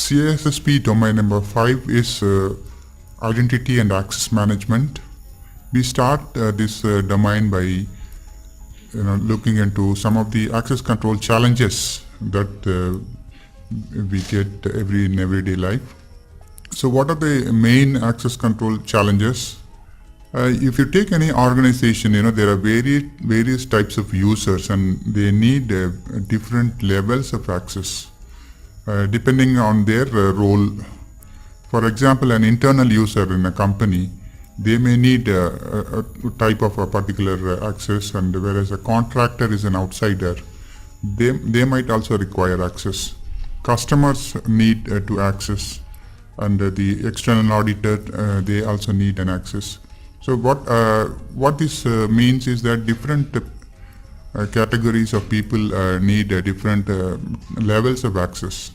CISSP domain number 5 is Identity and Access Management. We start this domain by looking into some of the access control challenges that we get in everyday life. So what are the main access control challenges? If you take any organization, there are various types of users and they need different levels of access depending on their role. For example, an internal user in a company, they may need a type of a particular access, and whereas a contractor is an outsider, they might also require access. Customers need to access, and the external auditor, they also need an access. So what this means is that different categories of people need different levels of access.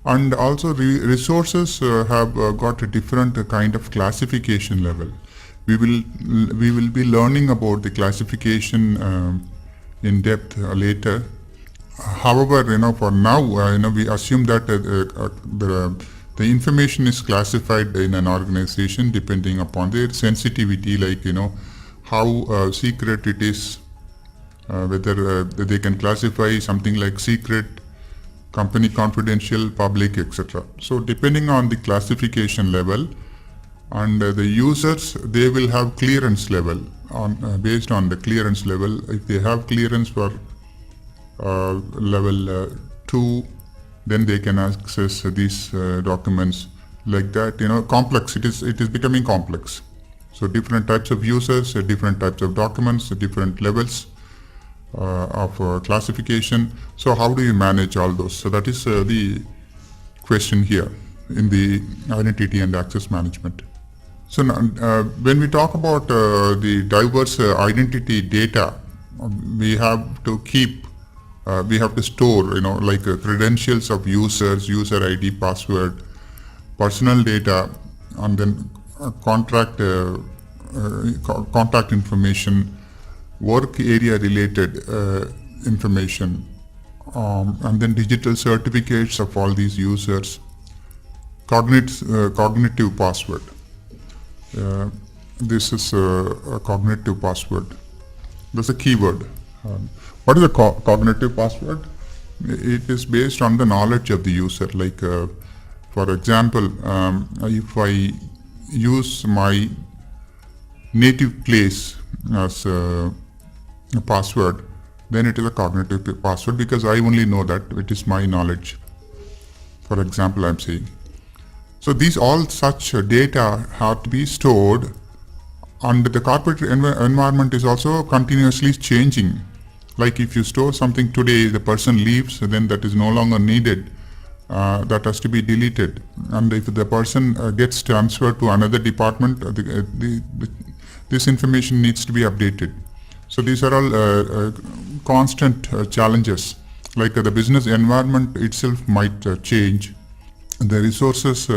And also resources have got a different kind of classification level. We will be learning about the classification in depth later. However, for now, we assume that the information is classified in an organization depending upon their sensitivity, like how secret it is, whether they can classify something like secret, company confidential, public, etc. So depending on the classification level, and the users, they will have clearance level based on the clearance level. If they have clearance for level 2, then they can access these documents like that. Complex. It is becoming complex. So different types of users, different types of documents, different levels of classification. So how do you manage all those? So that is the question here in the identity and access management. So now, when we talk about the diverse identity data, we have to keep, we have to store, like credentials of users, user ID, password, personal data, and then contact information, work area related information, and then digital certificates of all these users, cognitive password. This is a cognitive password. That's a keyword. What is a cognitive password? It is based on the knowledge of the user. Like, for example, if I use my native place as a password, then it is a cognitive password because I only know that it is my knowledge. For example, I'm saying. So these all such data have to be stored, and the corporate environment is also continuously changing. Like if you store something today, the person leaves, then that is no longer needed. That has to be deleted. And if the person gets transferred to another department, this information needs to be updated. So these are all constant challenges. Like the business environment itself might change. The resources,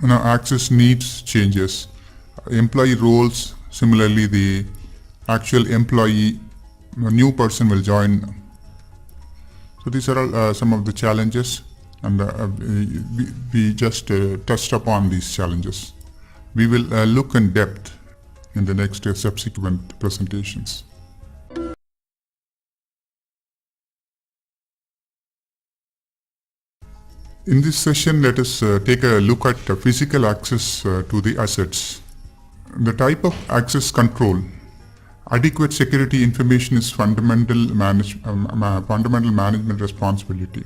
access needs changes. Employee roles, similarly the actual employee, a new person will join. So these are all some of the challenges, and we just touched upon these challenges. We will look in depth in the next subsequent presentations. In this session, let us take a look at physical access to the assets. The type of access control. Adequate security information is fundamental management responsibility.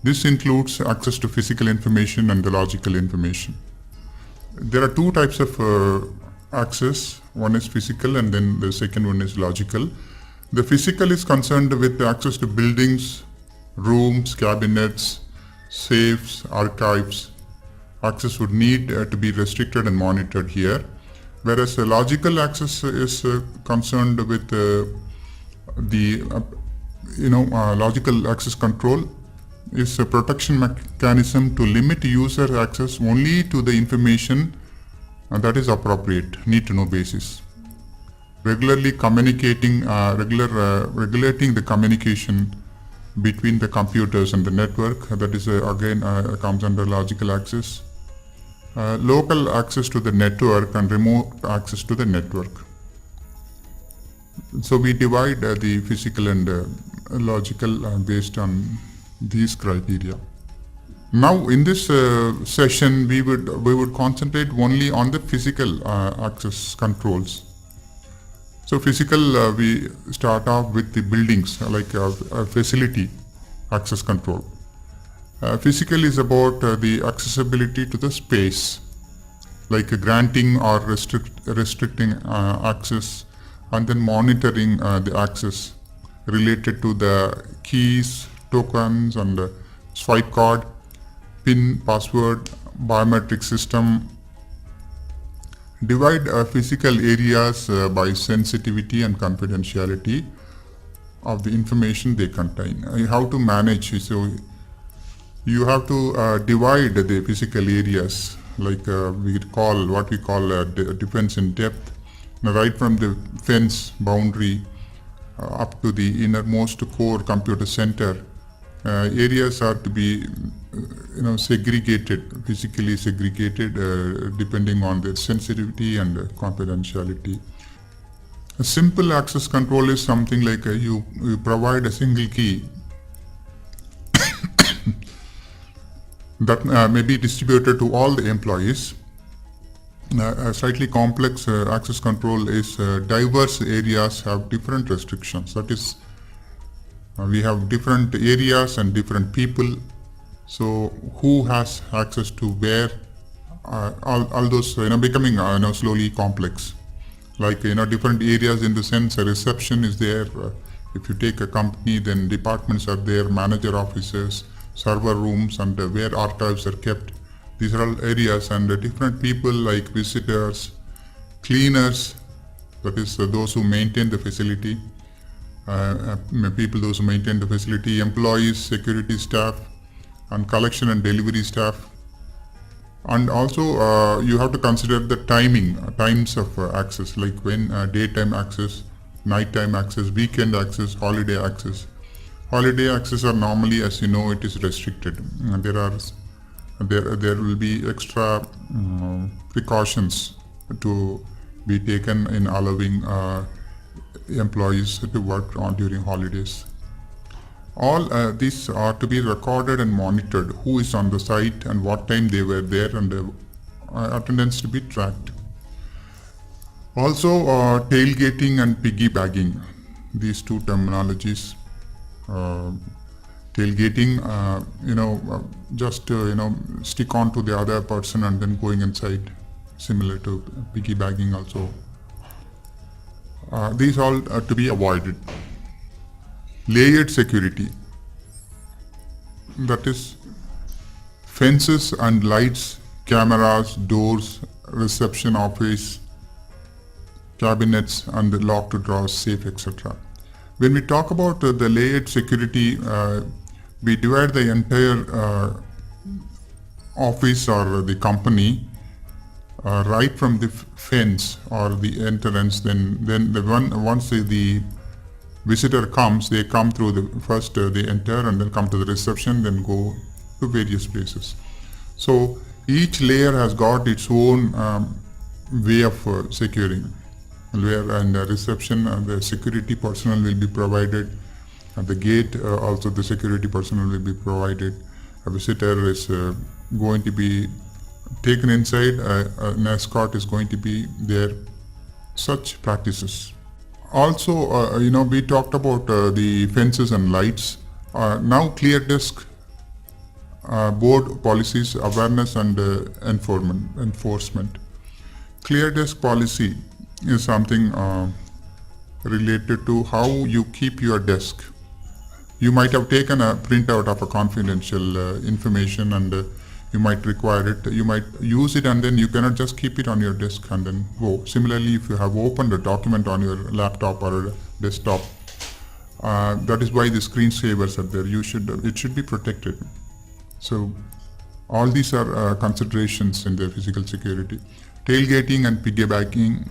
This includes access to physical information and the logical information. There are two types of access. One is physical and then the second one is logical. The physical is concerned with access to buildings, rooms, cabinets, safes, archives. Access would need to be restricted and monitored here. Whereas the logical access is concerned with logical access control is a protection mechanism to limit user access only to the information that is appropriate, need to know basis. Regularly communicating, regulating the communication between the computers and the network. That is again comes under logical access. Local access to the network and remote access to the network. So we divide the physical and logical based on these criteria. Now in this session we would concentrate only on the physical access controls. So physical, we start off with the buildings, like a facility access control. Physical is about the accessibility to the space, like granting or restricting access, and then monitoring the access related to the keys, tokens, and swipe card, PIN, password, biometric system. Divide physical areas by sensitivity and confidentiality of the information they contain. How to manage? So you have to divide the physical areas, like what we call defense in depth, right from the fence boundary up to the innermost core computer center. Areas are to be segregated, physically segregated, depending on their sensitivity and confidentiality. A simple access control is something like you provide a single key that may be distributed to all the employees. A slightly complex access control is diverse areas have different restrictions. That is, we have different areas and different people. So who has access to where? All those becoming slowly complex. Like different areas in the sense a reception is there. If you take a company, then departments are there, manager offices, server rooms, and where archives are kept. These are all areas, and different people like visitors, cleaners, that is those who maintain the facility, those who maintain the facility, employees, security staff, and collection and delivery staff. And also you have to consider the times of access, like when daytime access, nighttime access, weekend access, holiday access. Holiday access are normally, as you know, it is restricted. There will be extra precautions to be taken in allowing employees to work on during holidays. All these are to be recorded and monitored, who is on the site and what time they were there, and attendance to be tracked. Also tailgating and piggybacking, these two terminologies. Tailgating, just stick on to the other person and then going inside, similar to piggybacking also. These all are to be avoided. Layered security, that is fences and lights, cameras, doors, reception office, cabinets, and the locked drawers, safe, etc. When we talk about the layered security, we divide the entire office or the company right from the fence or the entrance. Then once the visitor comes, they come through they enter and then come to the reception, then go to various places. So each layer has got its own way of securing. And the reception, the security personnel will be provided. At the gate, also the security personnel will be provided. A visitor is going to be taken inside, an escort is going to be there. Such practices. Also, we talked about the fences and lights. Now clear desk, board policies, awareness and enforcement. Clear desk policy is something related to how you keep your desk. You might have taken a printout of a confidential information and you might require it. You might use it and then you cannot just keep it on your desk and then go. Similarly, if you have opened a document on your laptop or a desktop, that is why the screensavers are there. It should be protected. So all these are considerations in the physical security. Tailgating and piggybacking.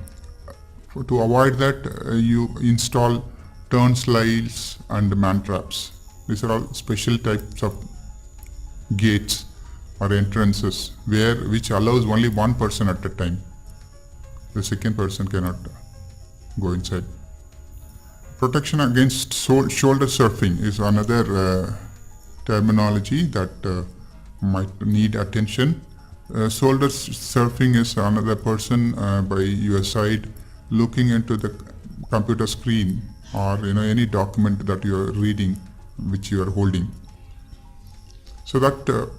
To avoid that, you install turnslides and man traps. These are all special types of gates or entrances which allows only one person at a time. The second person cannot go inside. Protection against shoulder surfing is another terminology that might need attention. Shoulder surfing is another person by your side looking into the computer screen or any document that you are reading, which you are holding. So that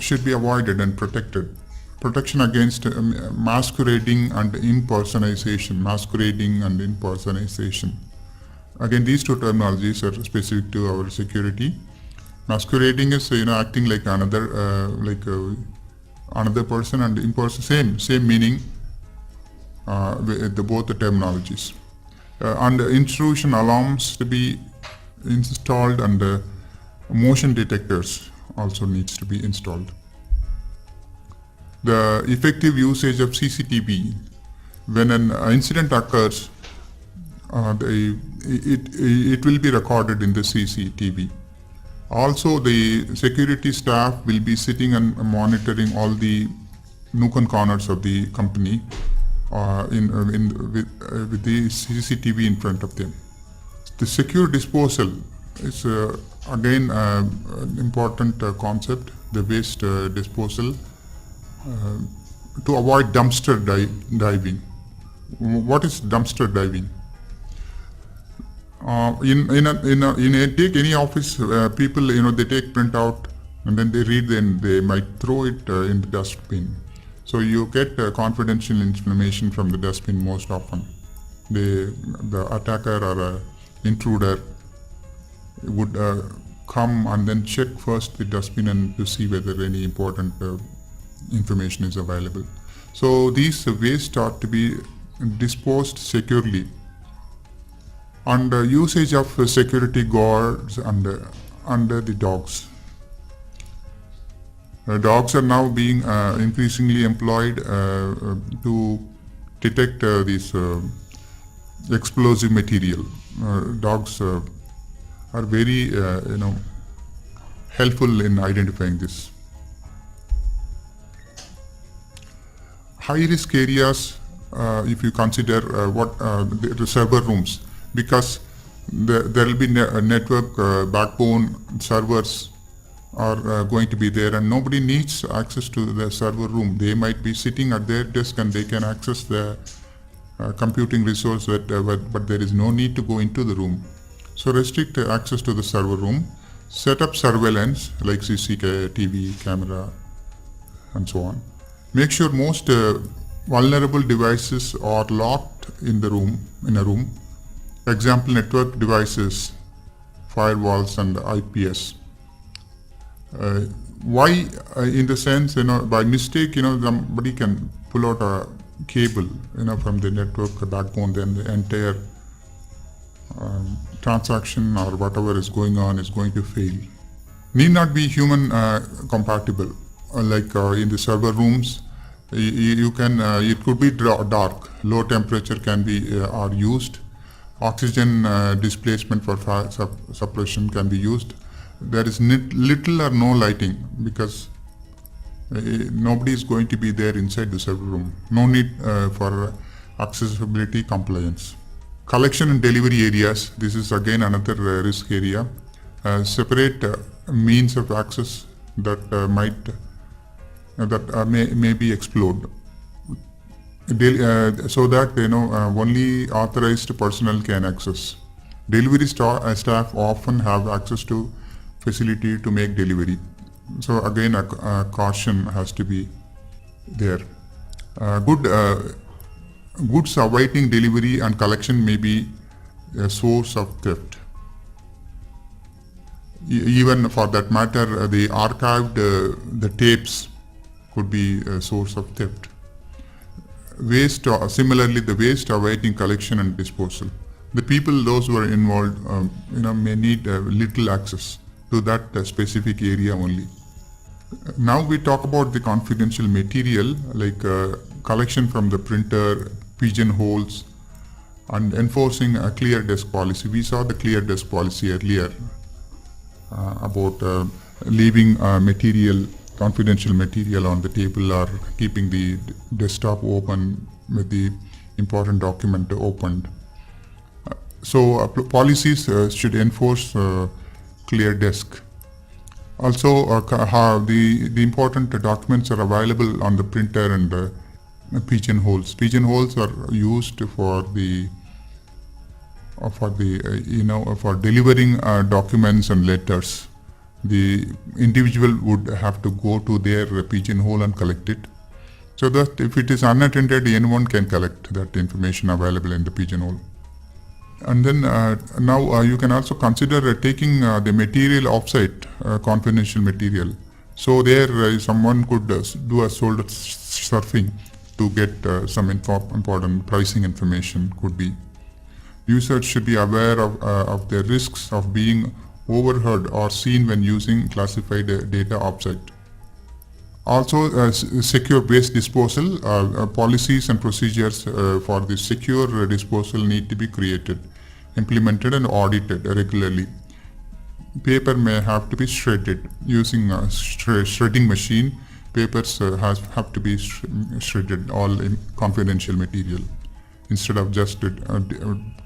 should be avoided and protected. Protection against masquerading and impersonation. Masquerading and impersonation. Again, these two terminologies are specific to our security. Masquerading is acting like another another person, and impersonation same meaning with both the terminologies. And intrusion alarms to be installed, and motion detectors also needs to be installed. The effective usage of CCTV. When an incident occurs, it will be recorded in the CCTV. Also, the security staff will be sitting and monitoring all the nook and corners of the company with the CCTV in front of them. The secure disposal is again an important concept, the waste disposal, to avoid dumpster diving. What is dumpster diving? Take any office, people they take printout and then they read, then they might throw it in the dustbin. So you get confidential information from the dustbin most often. The attacker or intruder would come and then check first the dustbin and to see whether any important information is available. So these waste are to be disposed securely. And usage of security guards under the dogs. Dogs are now being increasingly employed to detect this explosive material. Dogs are very helpful in identifying this. High risk areas, if you consider the server rooms, because there will be a network backbone servers are going to be there, and nobody needs access to the server room. They might be sitting at their desk and they can access the computing resource, but there is no need to go into the room. So restrict access to the server room. Set up surveillance like CCTV camera and so on. Make sure most vulnerable devices are locked in a room. Example, network devices, firewalls, and IPS. Why? In the sense, by mistake, somebody can pull out a cable, from the network backbone, then the entire transaction or whatever is going on is going to fail. Need not be human compatible. Like in the server rooms, you can. It could be dark. Low temperature can be are used. Oxygen displacement for fire suppression can be used. There is little or no lighting because nobody is going to be there inside the server room. No need for accessibility compliance. Collection and delivery areas. This is again another risk area. Separate means of access that may be explored. So that only authorized personnel can access. Delivery staff often have access to facility to make delivery. So again, a caution has to be there. Goods awaiting delivery and collection may be a source of theft. Even for that matter, the archived the tapes could be a source of theft. Similarly, the waste awaiting collection and disposal. The people, those who are involved, may need little access to that specific area only. Now we talk about the confidential material, like collection from the printer, pigeonholes, and enforcing a clear desk policy. We saw the clear desk policy earlier. about leaving confidential material on the table, or keeping the desktop open with the important document opened. Policies should enforce clear desk. Also, how the important documents are available on the printer and pigeonholes. Pigeonholes are used for for delivering documents and letters. The individual would have to go to their pigeonhole and collect it, so that if it is unattended, anyone can collect that information available in the pigeonhole. And then now you can also consider taking the material offsite, confidential material. So there someone could do a shoulder surfing to get some important pricing information could be. Users should be aware of the risks of being overheard or seen when using classified data offsite. Also, secure waste disposal. Policies and procedures for the secure disposal need to be created, implemented and audited regularly. Paper may have to be shredded using a shredding machine. Papers have to be shredded, all in confidential material, instead of just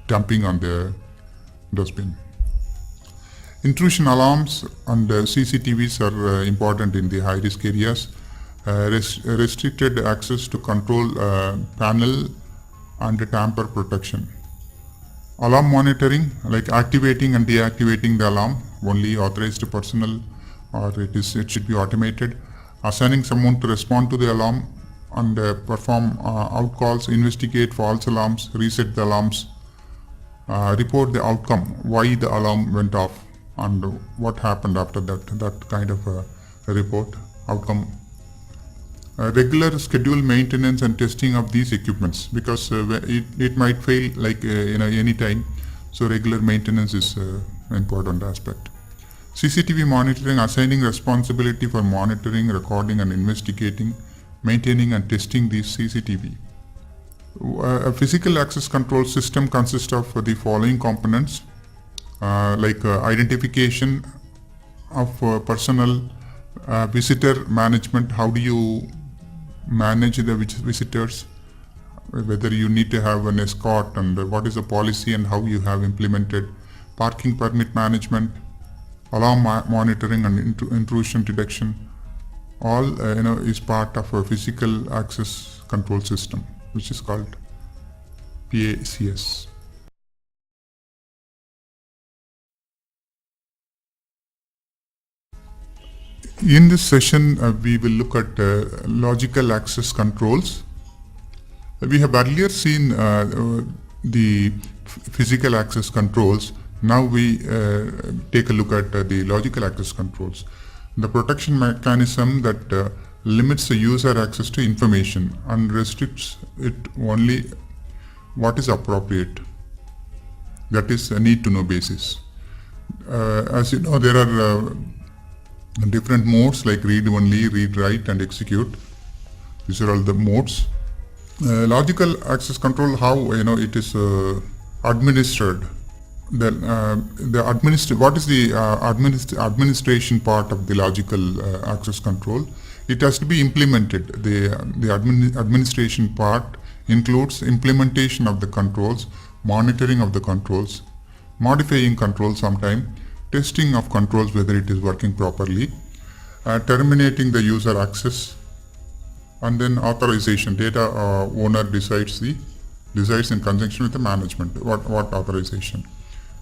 dumping on the dustbin. Intrusion alarms and CCTVs are important in the high-risk areas. Restricted access to control panel and tamper protection. Alarm monitoring, like activating and deactivating the alarm, only authorized personnel, or it should be automated. Assigning someone to respond to the alarm and perform outcalls, investigate false alarms, reset the alarms, report the outcome, why the alarm went off, and what happened after that kind of a report, outcome. Regular scheduled maintenance and testing of these equipments, because it might fail like any time. So regular maintenance is an important aspect. CCTV monitoring, assigning responsibility for monitoring, recording and investigating, maintaining and testing these CCTV. A physical access control system consists of the following components, like identification of personnel, visitor management. How do you manage the visitors, whether you need to have an escort, and what is the policy and how you have implemented. Parking permit management, alarm monitoring and intrusion detection, all is part of a physical access control system, which is called PACS. In this session, we will look at logical access controls. We have earlier seen the physical access controls. Now we take a look at the logical access controls. The protection mechanism that limits the user access to information and restricts it only what is appropriate. That is a need-to-know basis. As you know, there are different modes like read only, read write and execute. These are all the modes. Logical access control, how it is administered. What is the administration part of the logical access control? It has to be implemented. The administration part includes implementation of the controls, monitoring of the controls, modifying controls sometime, testing of controls whether it is working properly, terminating the user access, and then authorization. Data owner decides in conjunction with the management what authorization.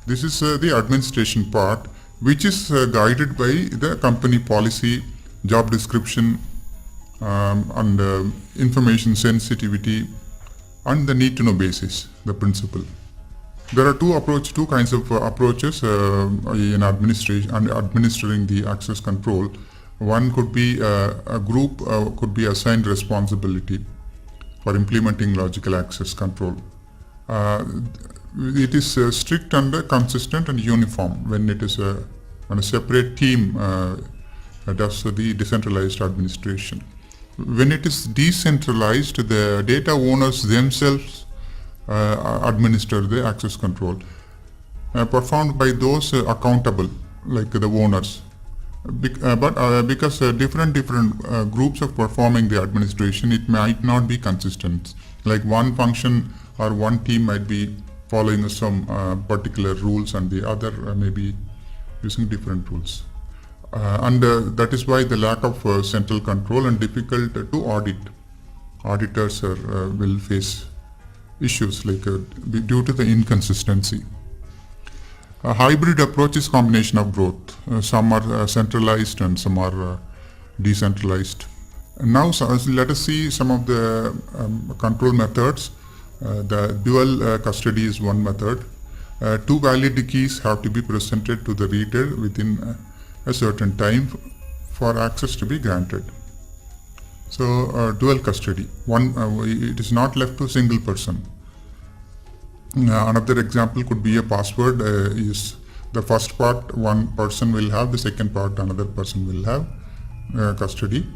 This is the administration part, which is guided by the company policy, job description, and information sensitivity, and the need-to-know basis, the principle. There are two kinds of approaches in administration and administering the access control. One could be a group could be assigned responsibility for implementing logical access control. It is strict and consistent and uniform when it is when a separate team does the decentralized administration. When it is decentralized, the data owners themselves administer the access control, performed by those accountable like the owners. Because different groups of performing the administration, it might not be consistent. Like one function or one team might be following some particular rules, and the other may be using different rules. And that is why the lack of central control and difficult to audit. Auditors will face issues like due to the inconsistency. A hybrid approach is combination of both. Some are centralized and some are decentralized. And now let us see some of the control methods. The dual custody is one method. Two valid keys have to be presented to the reader within a certain time for access to be granted. So dual custody. It is not left to a single person. Another example could be a password is the first part one person will have, the second part another person will have custody.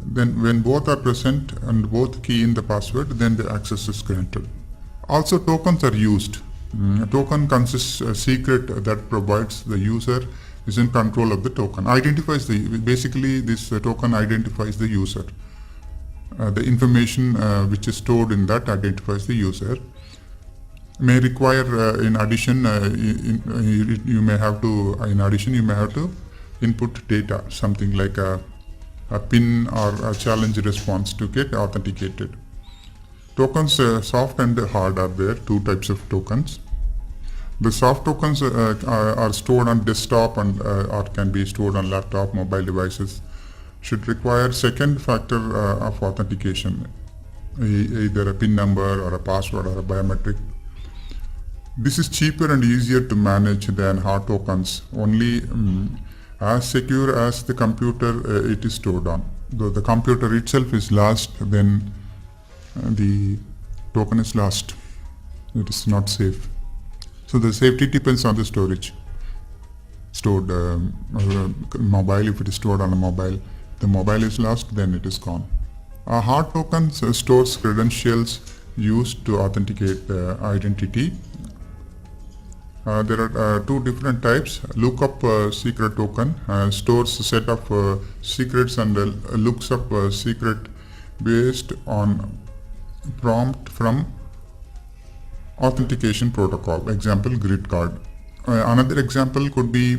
Then when both are present and both key in the password, then the access is granted. Also tokens are used. A token consists a secret that provides the user is in control of the token. Basically this token identifies the user. The information which is stored in that identifies the user. May require in addition you may have to input data, something like a PIN or a challenge response to get authenticated. Tokens, soft and hard, are there. Two types of tokens. The soft tokens are stored on desktop and or can be stored on laptop, mobile devices. Should require second factor of authentication, either a PIN number or a password or a biometric. This is cheaper and easier to manage than hard tokens, only as secure as the computer it is stored on. Though the computer itself is lost, then the token is lost. It is not safe. So the safety depends on the storage. Stored mobile, if it is stored on a mobile, the mobile is lost, then it is gone. Hard tokens stores credentials used to authenticate the identity. There are two different types. Lookup secret token stores a set of secrets and looks up a secret based on prompt from authentication protocol. Example, grid card. Another example could be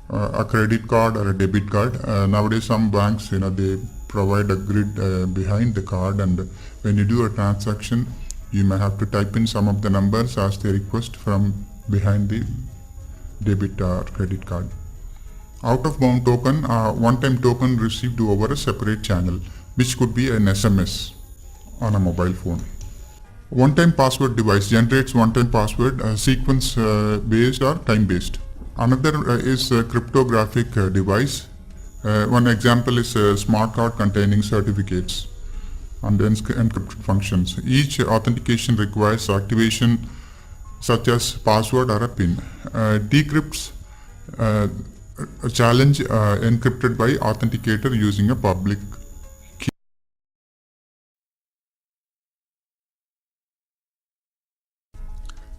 a credit card or a debit card. Nowadays some banks, they provide a grid behind the card, and when you do a transaction, you may have to type in some of the numbers as they request from behind the debit or credit card. Out of bound token, one-time token received over a separate channel, which could be an SMS on a mobile phone. One-time password device generates one-time password, sequence based or time based. Another is a cryptographic device. One example is a smart card containing certificates and encrypted functions. Each authentication requires activation such as password or a PIN. Decrypts a challenge encrypted by authenticator using a public key.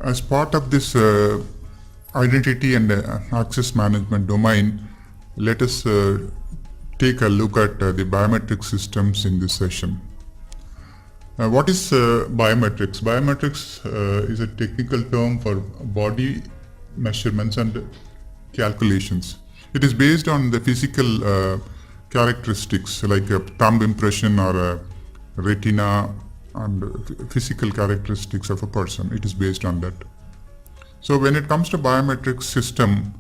As part of this identity and access management domain, let us take a look at the biometric systems in this session. What is biometrics? Biometrics is a technical term for body measurements and calculations. It is based on the physical characteristics like a thumb impression or a retina, and physical characteristics of a person. It is based on that. So when it comes to biometric system,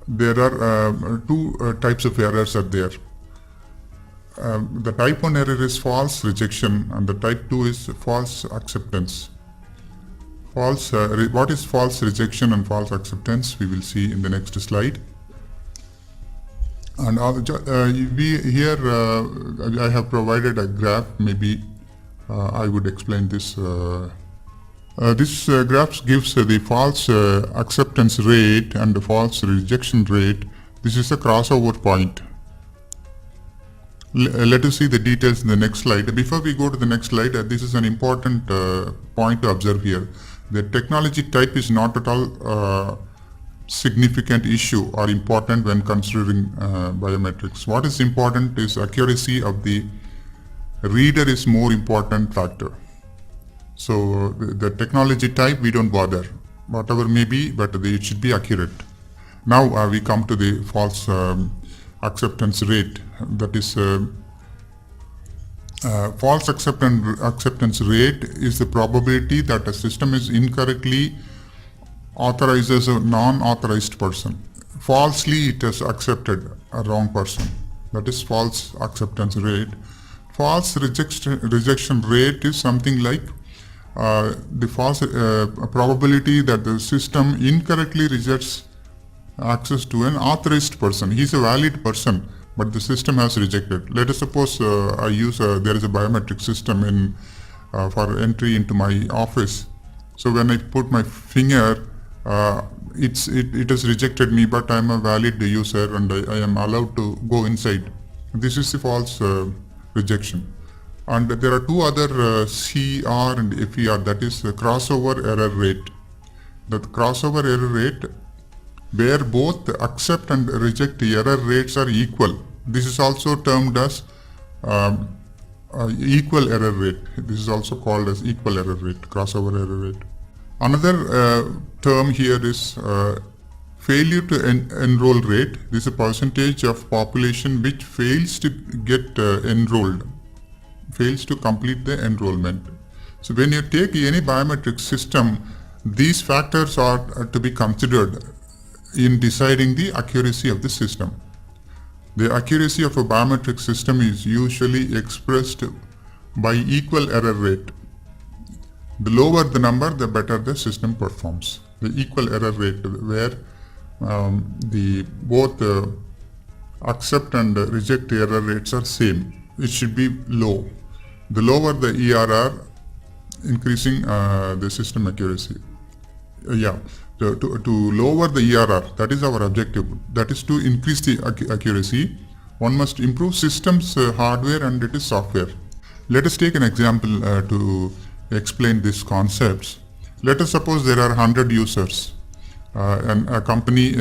there are two types of errors are there. The type 1 error is false rejection, and the type 2 is false acceptance. What is false rejection and false acceptance? We will see in the next slide. And I have provided a graph. Maybe I would explain this. This graph gives the false acceptance rate and the false rejection rate. This is a crossover point. Let us see the details in the next slide. Before we go to the next slide, this is an important point to observe here. The technology type is not at all significant issue or important when considering biometrics. What is important is accuracy of the reader is more important factor. So the technology type we don't bother, whatever may be, but it should be accurate. Now we come to the false acceptance rate. That is false acceptance rate is the probability that a system is incorrectly authorizes a non-authorized person. Falsely it has accepted a wrong person. That is false acceptance rate. False rejection rate is something like the false probability that the system incorrectly rejects access to an authorized person. He is a valid person, but the system has rejected. Let us suppose there is a biometric system in for entry into my office. So when I put my finger, it has rejected me, but I am a valid user and I am allowed to go inside. This is the false rejection. And there are two other CR and FER, that is crossover error rate. The crossover error rate, where both accept and reject error rates are equal. This is also termed as equal error rate. This is also called as equal error rate, crossover error rate. Another term here is failure to enroll rate. This is a percentage of population which fails to get enrolled, fails to complete the enrollment. So when you take any biometric system, these factors are to be considered in deciding the accuracy of the system. The accuracy of a biometric system is usually expressed by equal error rate. The lower the number, the better the system performs. The equal error rate, where both accept and reject error rates are same. It should be low. The lower the ERR, increasing the system accuracy. To lower the ERR, that is our objective. That is to increase the accuracy. One must improve systems, hardware, and it is software. Let us take an example to explain these concepts. Let us suppose there are 100 users, and a company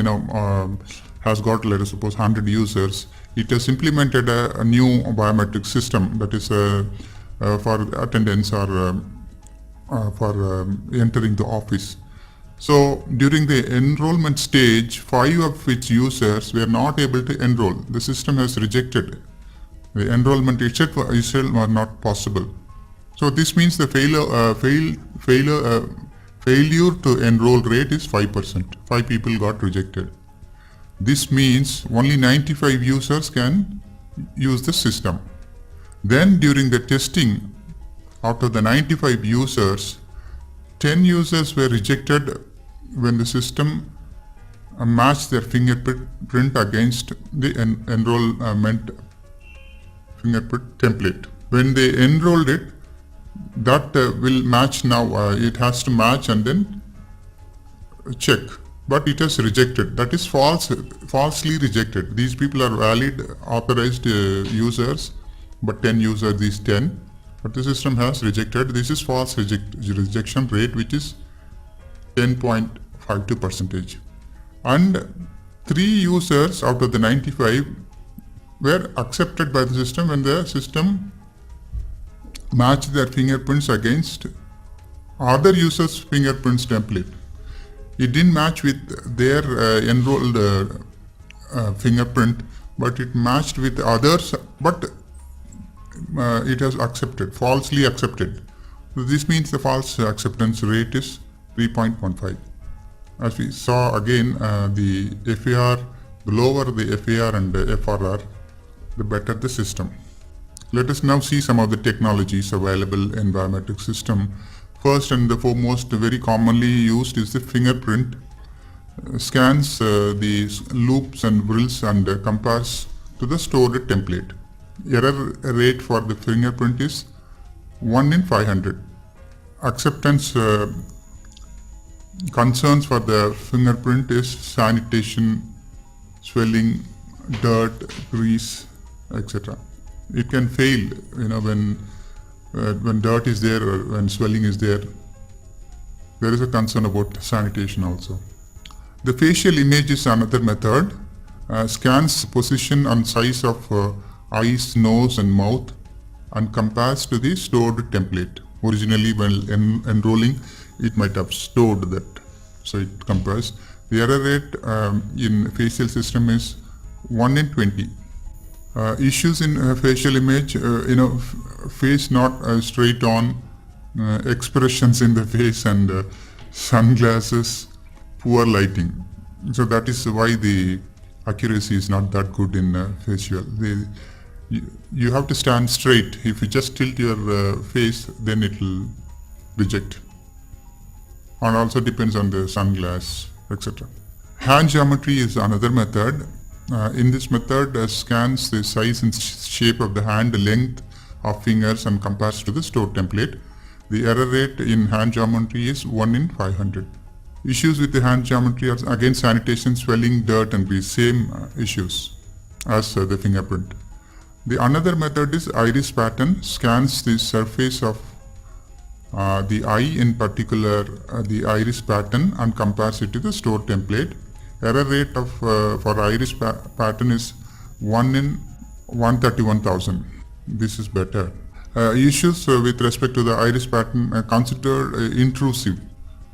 has got, let us suppose, 100 users. It has implemented a new biometric system, that is for attendance or for entering the office. So during the enrollment stage, 5 of its users were not able to enroll. The system has rejected. The enrollment itself was not possible. So this means the failure to enroll rate is 5%. 5 people got rejected. This means only 95 users can use the system. Then during the testing, out of the 95 users, 10 users were rejected when the system matched their fingerprint against the enrollment fingerprint template. When they enrolled it, that will match now. It has to match and then check. But it has rejected. That is falsely rejected. These people are valid, authorized users, but 10 users, these 10. But the system has rejected. This is false rejection rate, which is 10.52%. And 3 users out of the 95 were accepted by the system when the system matched their fingerprints against other users' fingerprints template. It didn't match with their enrolled fingerprint, but it matched with others, but it has accepted, falsely accepted. So this means the false acceptance rate is 3.15. As we saw again, the FAR, the lower the FAR and the FRR, the better the system. Let us now see some of the technologies available in biometric system. First and the foremost, very commonly used is the fingerprint. Scans the loops and wrills and compares to the stored template. Error rate for the fingerprint is 1 in 500. Acceptance concerns for the fingerprint is sanitation, swelling, dirt, grease, etc. It can fail, when dirt is there or when swelling is there. There is a concern about sanitation also. The facial image is another method. Scans position and size of eyes, nose and mouth and compares to the stored template. Originally when enrolling, it might have stored that. So it compares. The error rate in facial system is 1 in 20. Issues in facial image, face not straight on, expressions in the face and sunglasses, poor lighting. So that is why the accuracy is not that good in facial. You have to stand straight. If you just tilt your face, then it will reject. And also depends on the sunglass, etc. Hand geometry is another method. In this method, scans the size and shape of the hand, the length of fingers and compares to the stored template. The error rate in hand geometry is 1 in 500. Issues with the hand geometry are again sanitation, swelling, dirt and grease, same issues as the fingerprint. The another method is iris pattern, scans the surface of the eye, in particular the iris pattern, and compares it to the stored template. Error rate of for iris pattern is 1 in 131,000. This is better. Issues with respect to the iris pattern considered intrusive,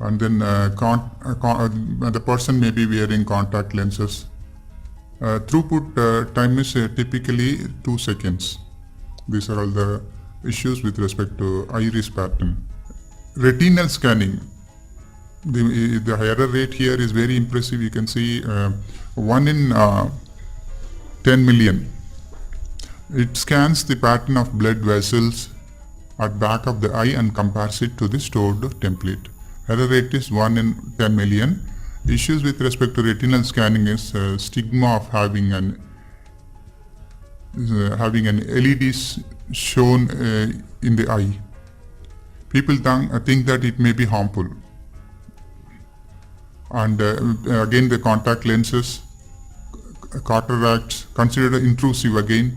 and then the person may be wearing contact lenses. Throughput time is typically 2 seconds. These are all the issues with respect to iris pattern. Retinal scanning. The error rate here is very impressive. You can see 1 in 10 million. It scans the pattern of blood vessels at back of the eye and compares it to the stored template. Error rate is 1 in 10 million. Issues with respect to retinal scanning is stigma of having an LED shown in the eye. People think that it may be harmful. And again, the contact lenses, cataracts, considered intrusive again.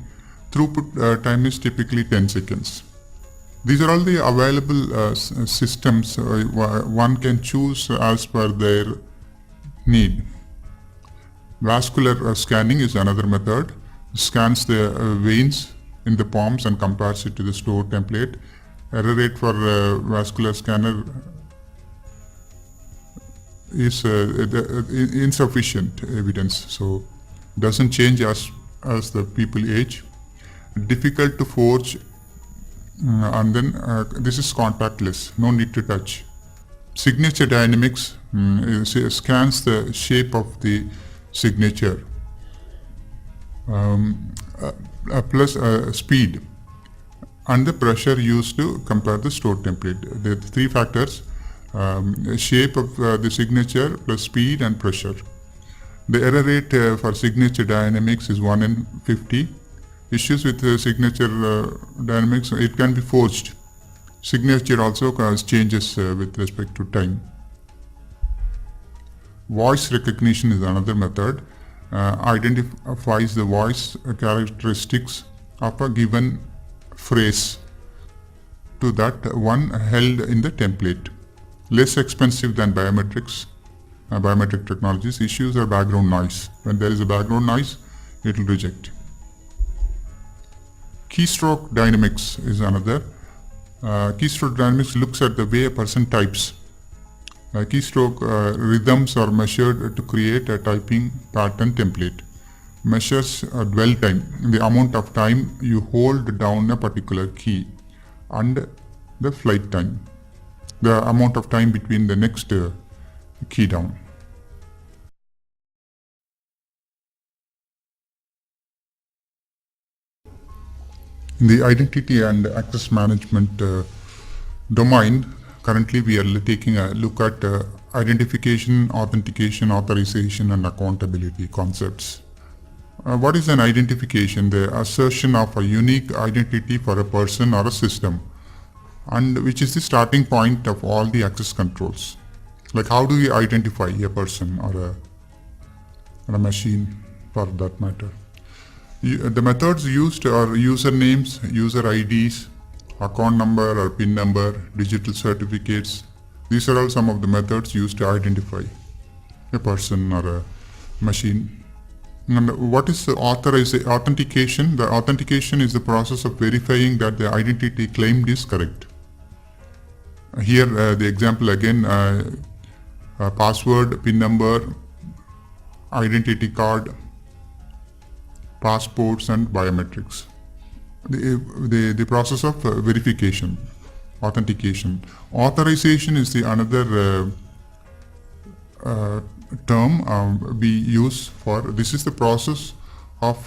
Throughput time is typically 10 seconds. These are all the available systems one can choose as per their need. Vascular scanning is another method. Scans the veins in the palms and compares it to the stored template. Error rate for vascular scanner is insufficient evidence, so doesn't change as the people age. Difficult to forge, and then this is contactless, no need to touch. Signature dynamics scans the shape of the signature, plus speed and the pressure used to compare the stored template. The 3 factors: shape of the signature plus speed and pressure. The error rate for signature dynamics is 1 in 50. Issues with signature dynamics, it can be forged. Signature also changes with respect to time. Voice recognition is another method. Identifies the voice characteristics of a given phrase to that one held in the template. Less expensive than biometric technologies. Issues are background noise. When there is a background noise, it will reject. Keystroke dynamics is another. Keystroke dynamics looks at the way a person types. Keystroke rhythms are measured to create a typing pattern template. Measures dwell time, the amount of time you hold down a particular key, and the flight time, the amount of time between the next key down. In the identity and access management domain, currently we are taking a look at identification, authentication, authorization and accountability concepts. What is an identification? The assertion of a unique identity for a person or a system, and which is the starting point of all the access controls. Like, how do we identify a person or a machine for that matter? The methods used are usernames, user IDs, account number or PIN number, digital certificates. These are all some of the methods used to identify. a person or a machine. And what is the authentication? The authentication is the process of verifying that the identity claimed is correct. Here the example again, password, PIN number, identity card, passports and biometrics. The process of verification, authentication. Authorization is the another term we use for this is the process of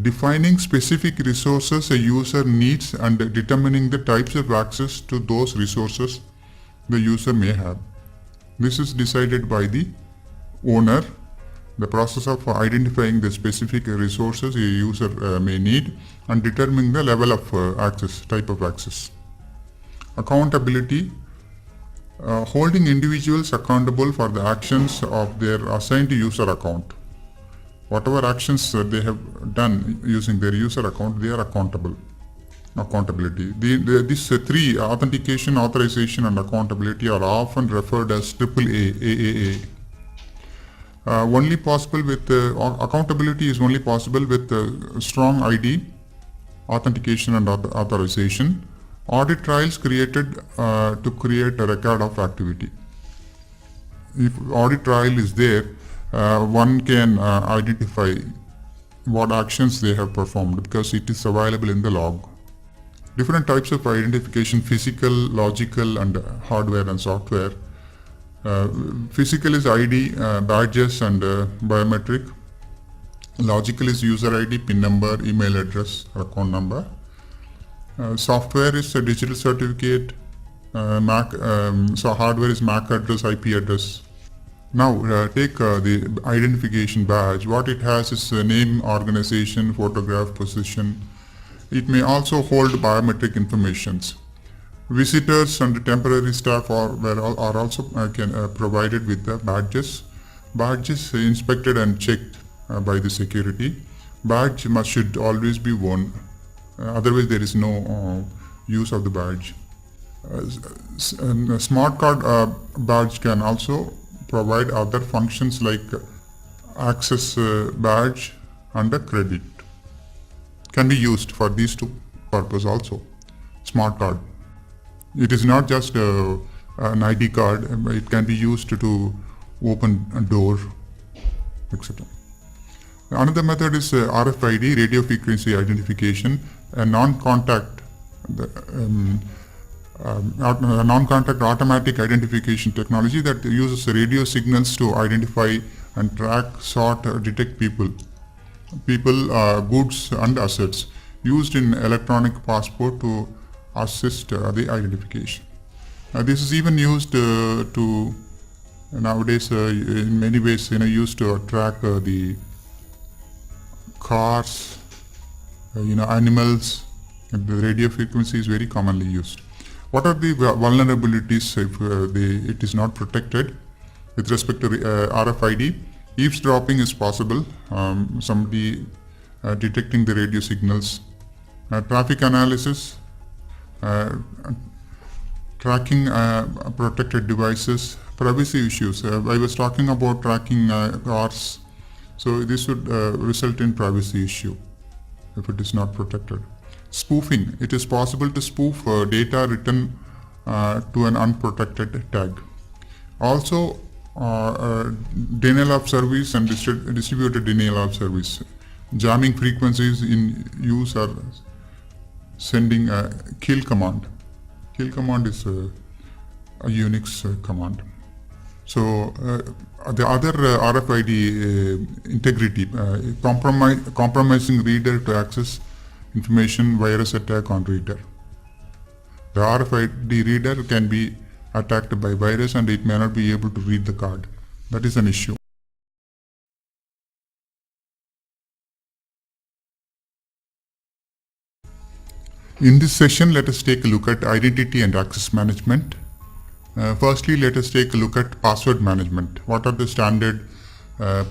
defining specific resources a user needs and determining the types of access to those resources the user may have. This is decided by the owner. The process of identifying the specific resources a user may need and determining the level of access, type of access. Accountability, holding individuals accountable for the actions of their assigned user account. Whatever actions they have done using their user account, they are accountable. Accountability. These three, authentication, authorization and accountability, are often referred as AAA, AAA. Only possible with accountability is only possible with strong ID, authentication and authorization. Audit trails created to create a record of activity. If audit trail is there, one can identify what actions they have performed because it is available in the log. Different types of identification: physical, logical and hardware and software. Physical is ID, badges and biometric. Logical is user ID, PIN number, email address, account number. Software is a digital certificate. So hardware is MAC address, IP address. Now take the identification badge. What it has is name, organization, photograph, position. It may also hold biometric informations. Visitors and temporary staff are also provided with the badges. Badges inspected and checked by the security. Badge should always be worn. Otherwise there is no use of the badge. Smart card badge can also provide other functions like access badge and a credit. Can be used for these two purposes also. Smart card. It is not just an ID card. It can be used to open a door, etc. Another method is RFID, radio frequency identification, a non-contact automatic identification technology that uses radio signals to identify and track, sort, detect people, goods and assets, used in electronic passport to assist the identification. This is even used to nowadays in many ways used to track the cars, animals. And the radio frequency is very commonly used. What are the vulnerabilities if it is not protected? With respect to RFID, eavesdropping is possible. Somebody detecting the radio signals. Traffic analysis, tracking protected devices, privacy issues. I was talking about tracking cars, so this would result in privacy issue if it is not protected. Spoofing. It is possible to spoof data written to an unprotected tag. Also, denial of service and distributed denial of service. Jamming frequencies in use are sending a kill command. Kill command is a Unix command. So the other RFID integrity, compromising reader to access information, virus attack on reader. The RFID reader can be attacked by virus and it may not be able to read the card. That is an issue. In this session, let us take a look at identity and access management. Firstly, let us take a look at password management. What are the standard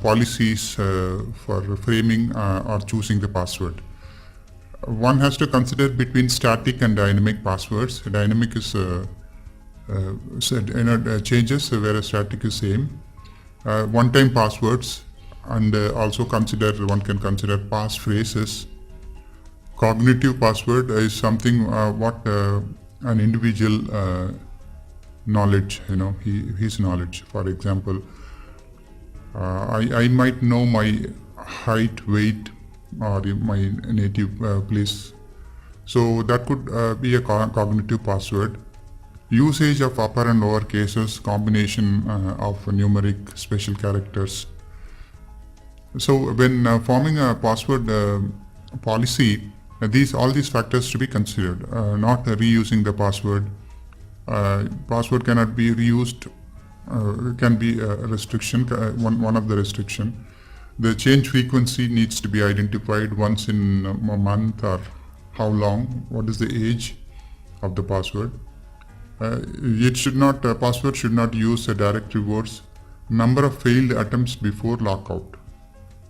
policies for framing or choosing the password? One has to consider between static and dynamic passwords. Dynamic is changes, whereas static is same. one-time passwords, and also one can consider passphrases. Cognitive password is something what an individual knowledge, his knowledge. For example, I might know my height, weight, or my native place. So that could be a cognitive password. Usage of upper and lower cases, combination of numeric special characters. So when forming a password policy, all these factors to be considered. Not reusing the password. Password cannot be reused. Can be a restriction. One of the restriction. The change frequency needs to be identified once in a month, or how long. What is the age of the password? Password should not use a direct reverse. Number of failed attempts before lockout.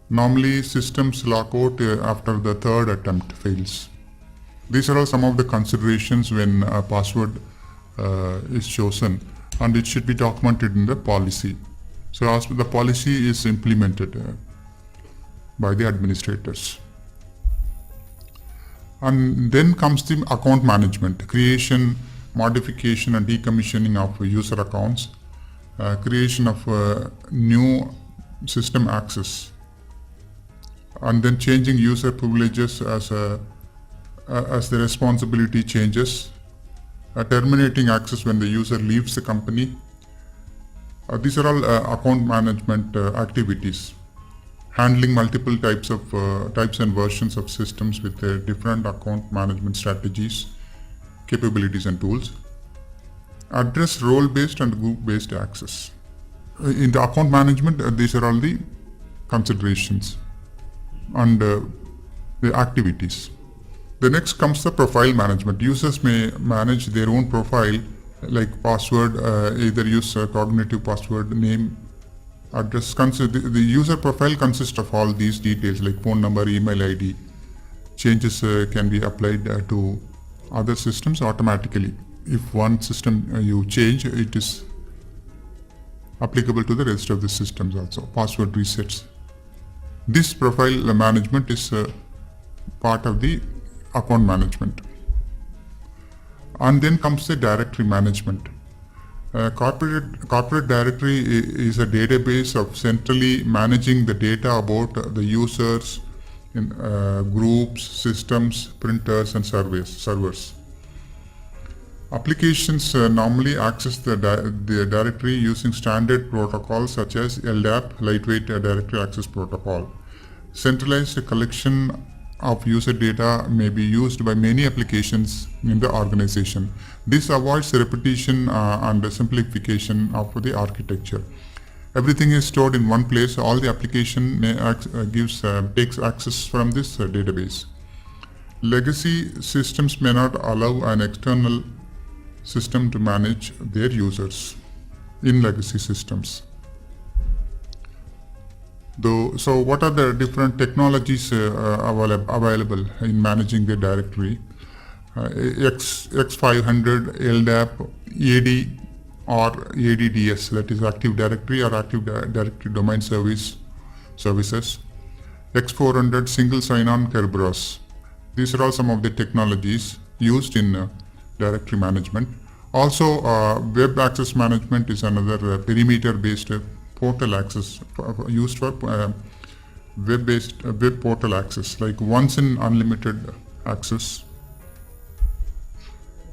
Normally systems lock out after the third attempt fails. These are all some of the considerations when a password is chosen, and it should be documented in the policy. So as the policy is implemented by the administrators. And then comes the account management, creation, modification and decommissioning of user accounts, creation of new system access, and then changing user privileges as the responsibility changes, terminating access when the user leaves the company. These are all account management activities. Handling multiple types and versions of systems with different account management strategies, capabilities and tools. Address role-based and group-based access. In the account management, these are all the considerations and the activities. The next comes the profile management. Users may manage their own profile, like password, either use cognitive password, name, address. The user profile consists of all these details like phone number, email ID. Changes can be applied to other systems automatically. If one system you change, it is applicable to the rest of the systems also. Password resets. This profile management is part of the account management. And then comes the directory management. Corporate directory is a database of centrally managing the data about the users in groups, systems, printers and servers. Applications normally access the directory using standard protocols such as LDAP, Lightweight Directory Access Protocol. Centralized collection of user data may be used by many applications in the organization. This avoids repetition and simplification of the architecture. Everything is stored in one place. All the application takes access from this database. Legacy systems may not allow an external system to manage their users in legacy systems. So what are the different technologies available in managing the directory? X500, LDAP, AD or ADDS, that is Active Directory or Active Directory Domain Services. X400, Single Sign-On Kerberos. These are all some of the technologies used in directory management. Also, web access management is another perimeter-based portal access used for web portal access, like once in unlimited access.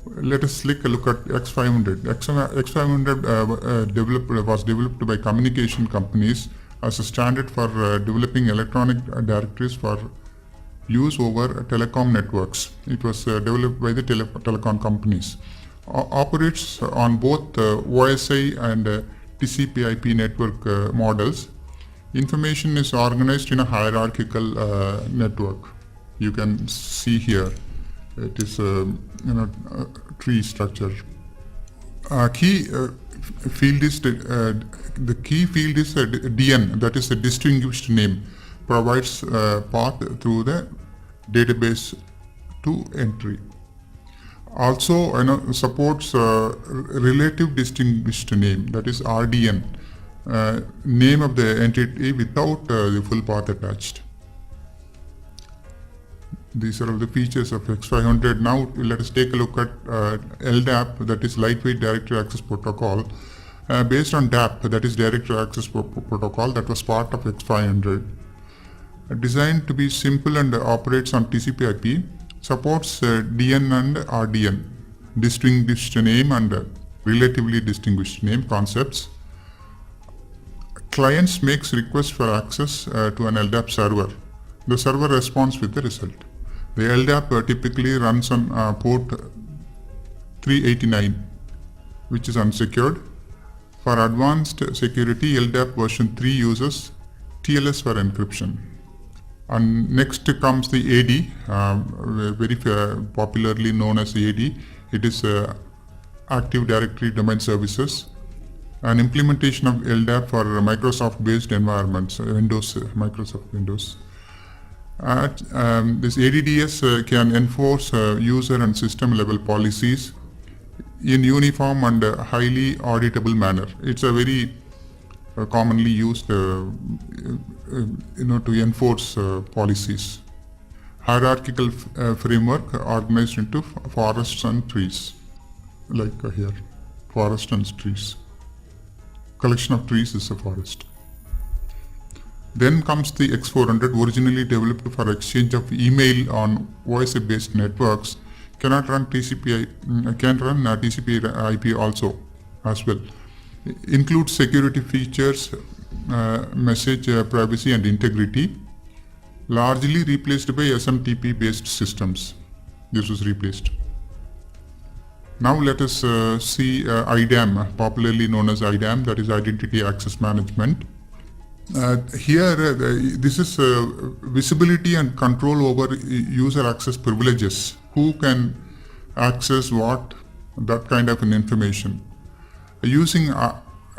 Let us take a look at X500. X500 was developed by communication companies as a standard for developing electronic directories for use over telecom networks. It was developed by the telecom companies. Operates on both OSI and TCP/IP network models. Information is organized in a hierarchical network. You can see here it is a tree structure. Key field is the key field is DN, that is a distinguished name, provides path through the database to entry. Also supports relative distinguished name, that is RDN, name of the entity without the full path attached. These are all the features of X500. Now let us take a look at LDAP, that is Lightweight Directory Access Protocol. Based on DAP, that is Directory Access Protocol, that was part of X500. Designed to be simple and operates on TCP/IP, supports DN and RDN, distinguished name and relatively distinguished name concepts. Clients makes requests for access to an LDAP server. The server responds with the result. The LDAP typically runs on port 389, which is unsecured. For advanced security, LDAP version 3 uses TLS for encryption. And next comes the AD, very popularly known as AD. It is Active Directory Domain Services, an implementation of LDAP for Microsoft-based environments, Microsoft Windows. This ADDS can enforce user and system level policies in uniform and highly auditable manner. It's a very commonly used to enforce policies. Hierarchical framework organized into forests and trees, like here, forest and trees. Collection of trees is a forest. Then comes the X400, originally developed for exchange of email on OSI-based networks, can run TCP/IP also as well. Includes security features, message privacy and integrity. Largely replaced by SMTP-based systems. This was replaced. Now let us see IDAM, popularly known as IDAM, that is Identity Access Management. Here, this is visibility and control over user access privileges. Who can access what, that kind of an information. Using,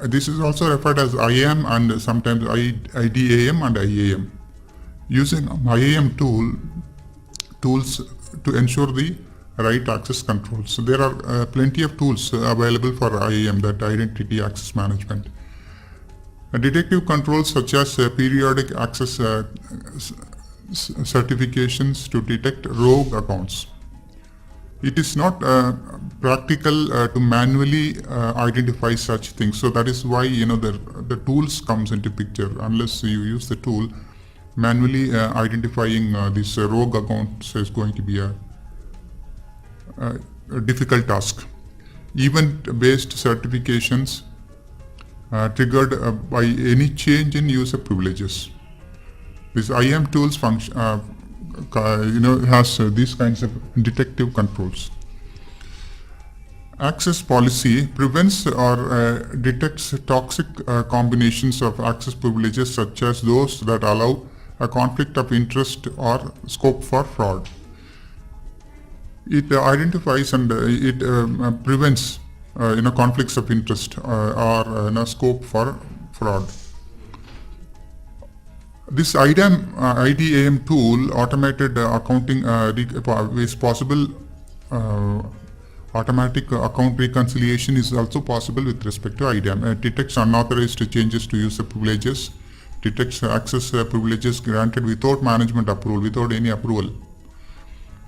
this is also referred as IAM and sometimes IDAM and IAM. Using IAM tools to ensure the right access controls. So there are plenty of tools available for IAM, that Identity Access Management. Detective controls such as periodic access certifications to detect rogue accounts. It is not practical to manually identify such things. So that is why the tools comes into picture. Unless you use the tool, manually identifying these rogue accounts is going to be a difficult task. Event-based certifications triggered by any change in user privileges. This IAM tools function, has these kinds of detective controls. Access policy prevents or detects toxic combinations of access privileges, such as those that allow a conflict of interest or scope for fraud. It identifies and it prevents conflicts of interest or scope for fraud. This IDAM tool, automated accounting, is possible. Automatic account reconciliation is also possible with respect to IDAM. Detects unauthorized changes to user privileges. Detects access privileges granted without management approval, without any approval.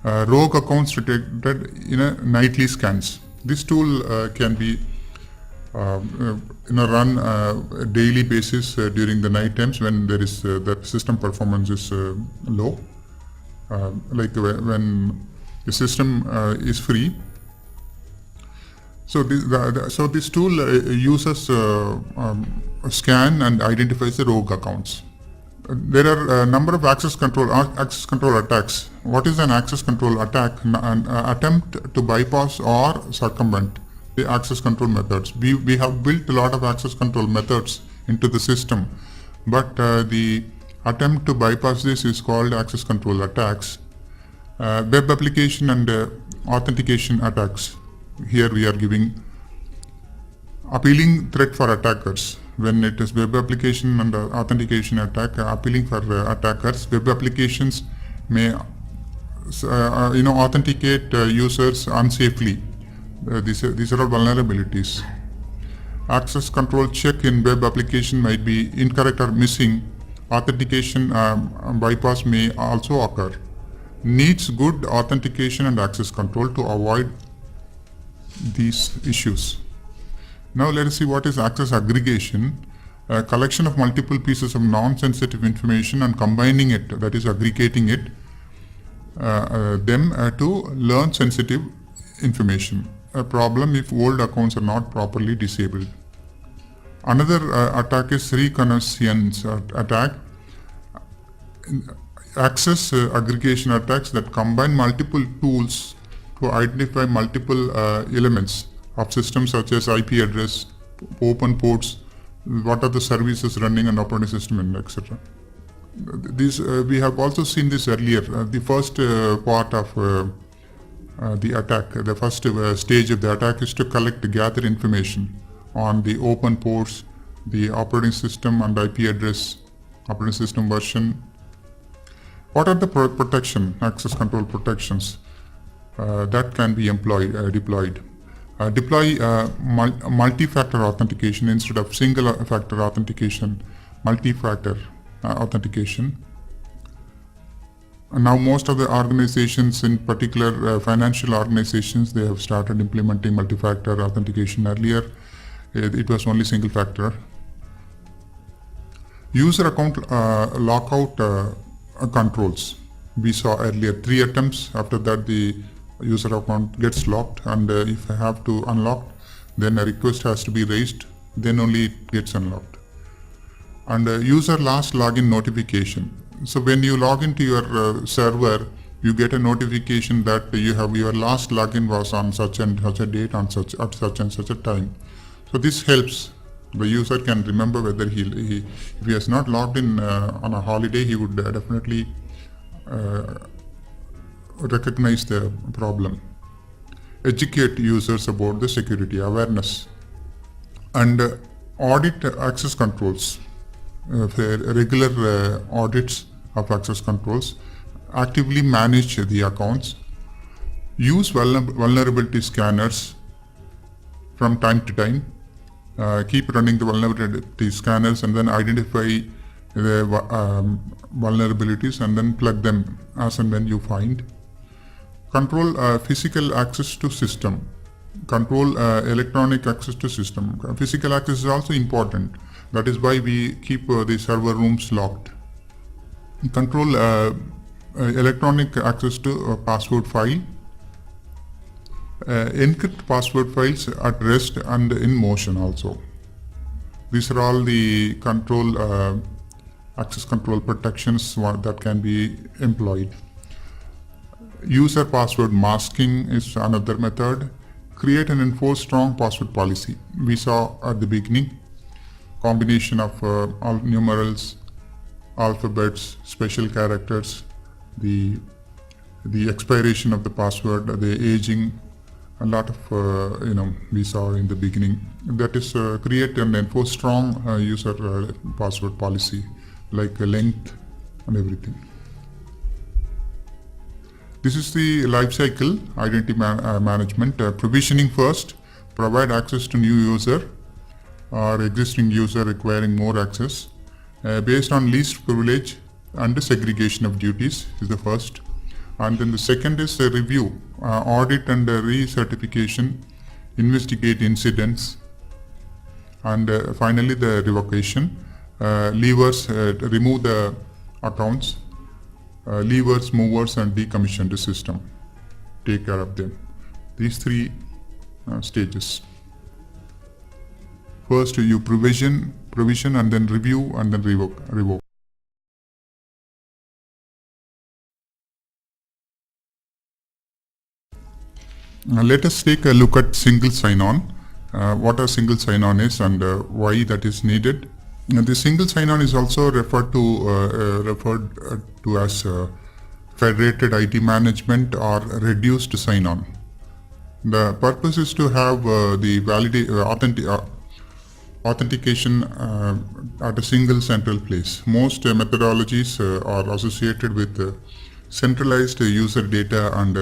Rogue accounts detected in nightly scans. This tool can be run daily basis during the night times when there is the system performance is low, like when the system is free. So this tool uses scan and identifies the rogue accounts. There are a number of access control attacks. What is an access control attack? An attempt to bypass or circumvent the access control methods. We have built a lot of access control methods into the system, but the attempt to bypass this is called access control attacks. Web application and authentication attacks. Here we are giving appealing threat for attackers. When it is web application and authentication attack, appealing for attackers, web applications may authenticate users unsafely. These are all vulnerabilities. Access control check in web application might be incorrect or missing. Authentication bypass may also occur. Needs good authentication and access control to avoid these issues. Now let us see what is access aggregation. A collection of multiple pieces of non-sensitive information and combining it, that is aggregating it, to learn sensitive information. A problem if old accounts are not properly disabled. Another attack is reconnaissance attack. Access aggregation attacks that combine multiple tools to identify multiple elements of systems such as IP address, open ports, what are the services running on operating system, and etc. This we have also seen this earlier. The first part of the attack, the first stage of the attack is to gather information on the open ports, the operating system and IP address, operating system version. What are the access control protections that can be deployed? Deploy multi-factor authentication instead of single-factor authentication, multi-factor authentication. Now most of the organizations, in particular financial organizations, they have started implementing multi-factor authentication. Earlier it was only single-factor. User account lockout controls. We saw earlier 3 attempts. After that the user account gets locked, and if I have to unlock, then a request has to be raised, then only it gets unlocked. And user last login notification. So when you log into your server, you get a notification that your last login was on such and such a date at such and such a time. So this helps. The user can remember whether if he has not logged in on a holiday, he would definitely recognize the problem. Educate users about the security awareness. And audit access controls. Regular audits of access controls. Actively manage the accounts. Use vulnerability scanners from time to time. Keep running the vulnerability scanners and then identify the vulnerabilities and then plug them as and when you find. Control physical access to system. Control electronic access to system. Physical access is also important. That is why we keep the server rooms locked. Control electronic access to password file. Encrypt password files at rest and in motion also. These are all the access control protections that can be employed. User password masking is another method. Create and enforce strong password policy. We saw at the beginning combination of all numerals, alphabets, special characters, the expiration of the password, the aging, a lot of we saw in the beginning. That is create and enforce strong user password policy, like length and everything. This is the life cycle identity management. Provisioning first, provide access to new user or existing user requiring more access based on least privilege and the segregation of duties is the first. And then the second is a review, audit and recertification, investigate incidents, and finally the revocation. Levers, remove the accounts. Levers, movers, and decommission the system. Take care of them. These 3 stages. First you provision, and then review, and then revoke. Let us take a look at single sign-on. What a single sign-on is and why that is needed. The single sign-on is also referred to as federated IT management or reduced sign-on. The purpose is to have the authentication at a single central place. Most methodologies are associated with centralized user data and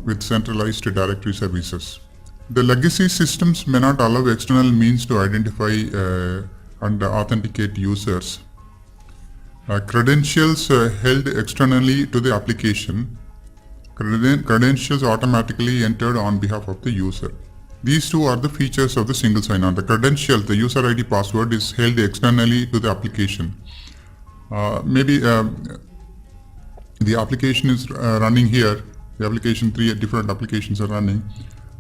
with centralized directory services. The legacy systems may not allow external means to identify and authenticate users. Credentials held externally to the application. Credentials automatically entered on behalf of the user. These two are the features of the single sign-on. The credential, the user ID password, is held externally to the application. Maybe the application is running here. The application, 3 different applications are running.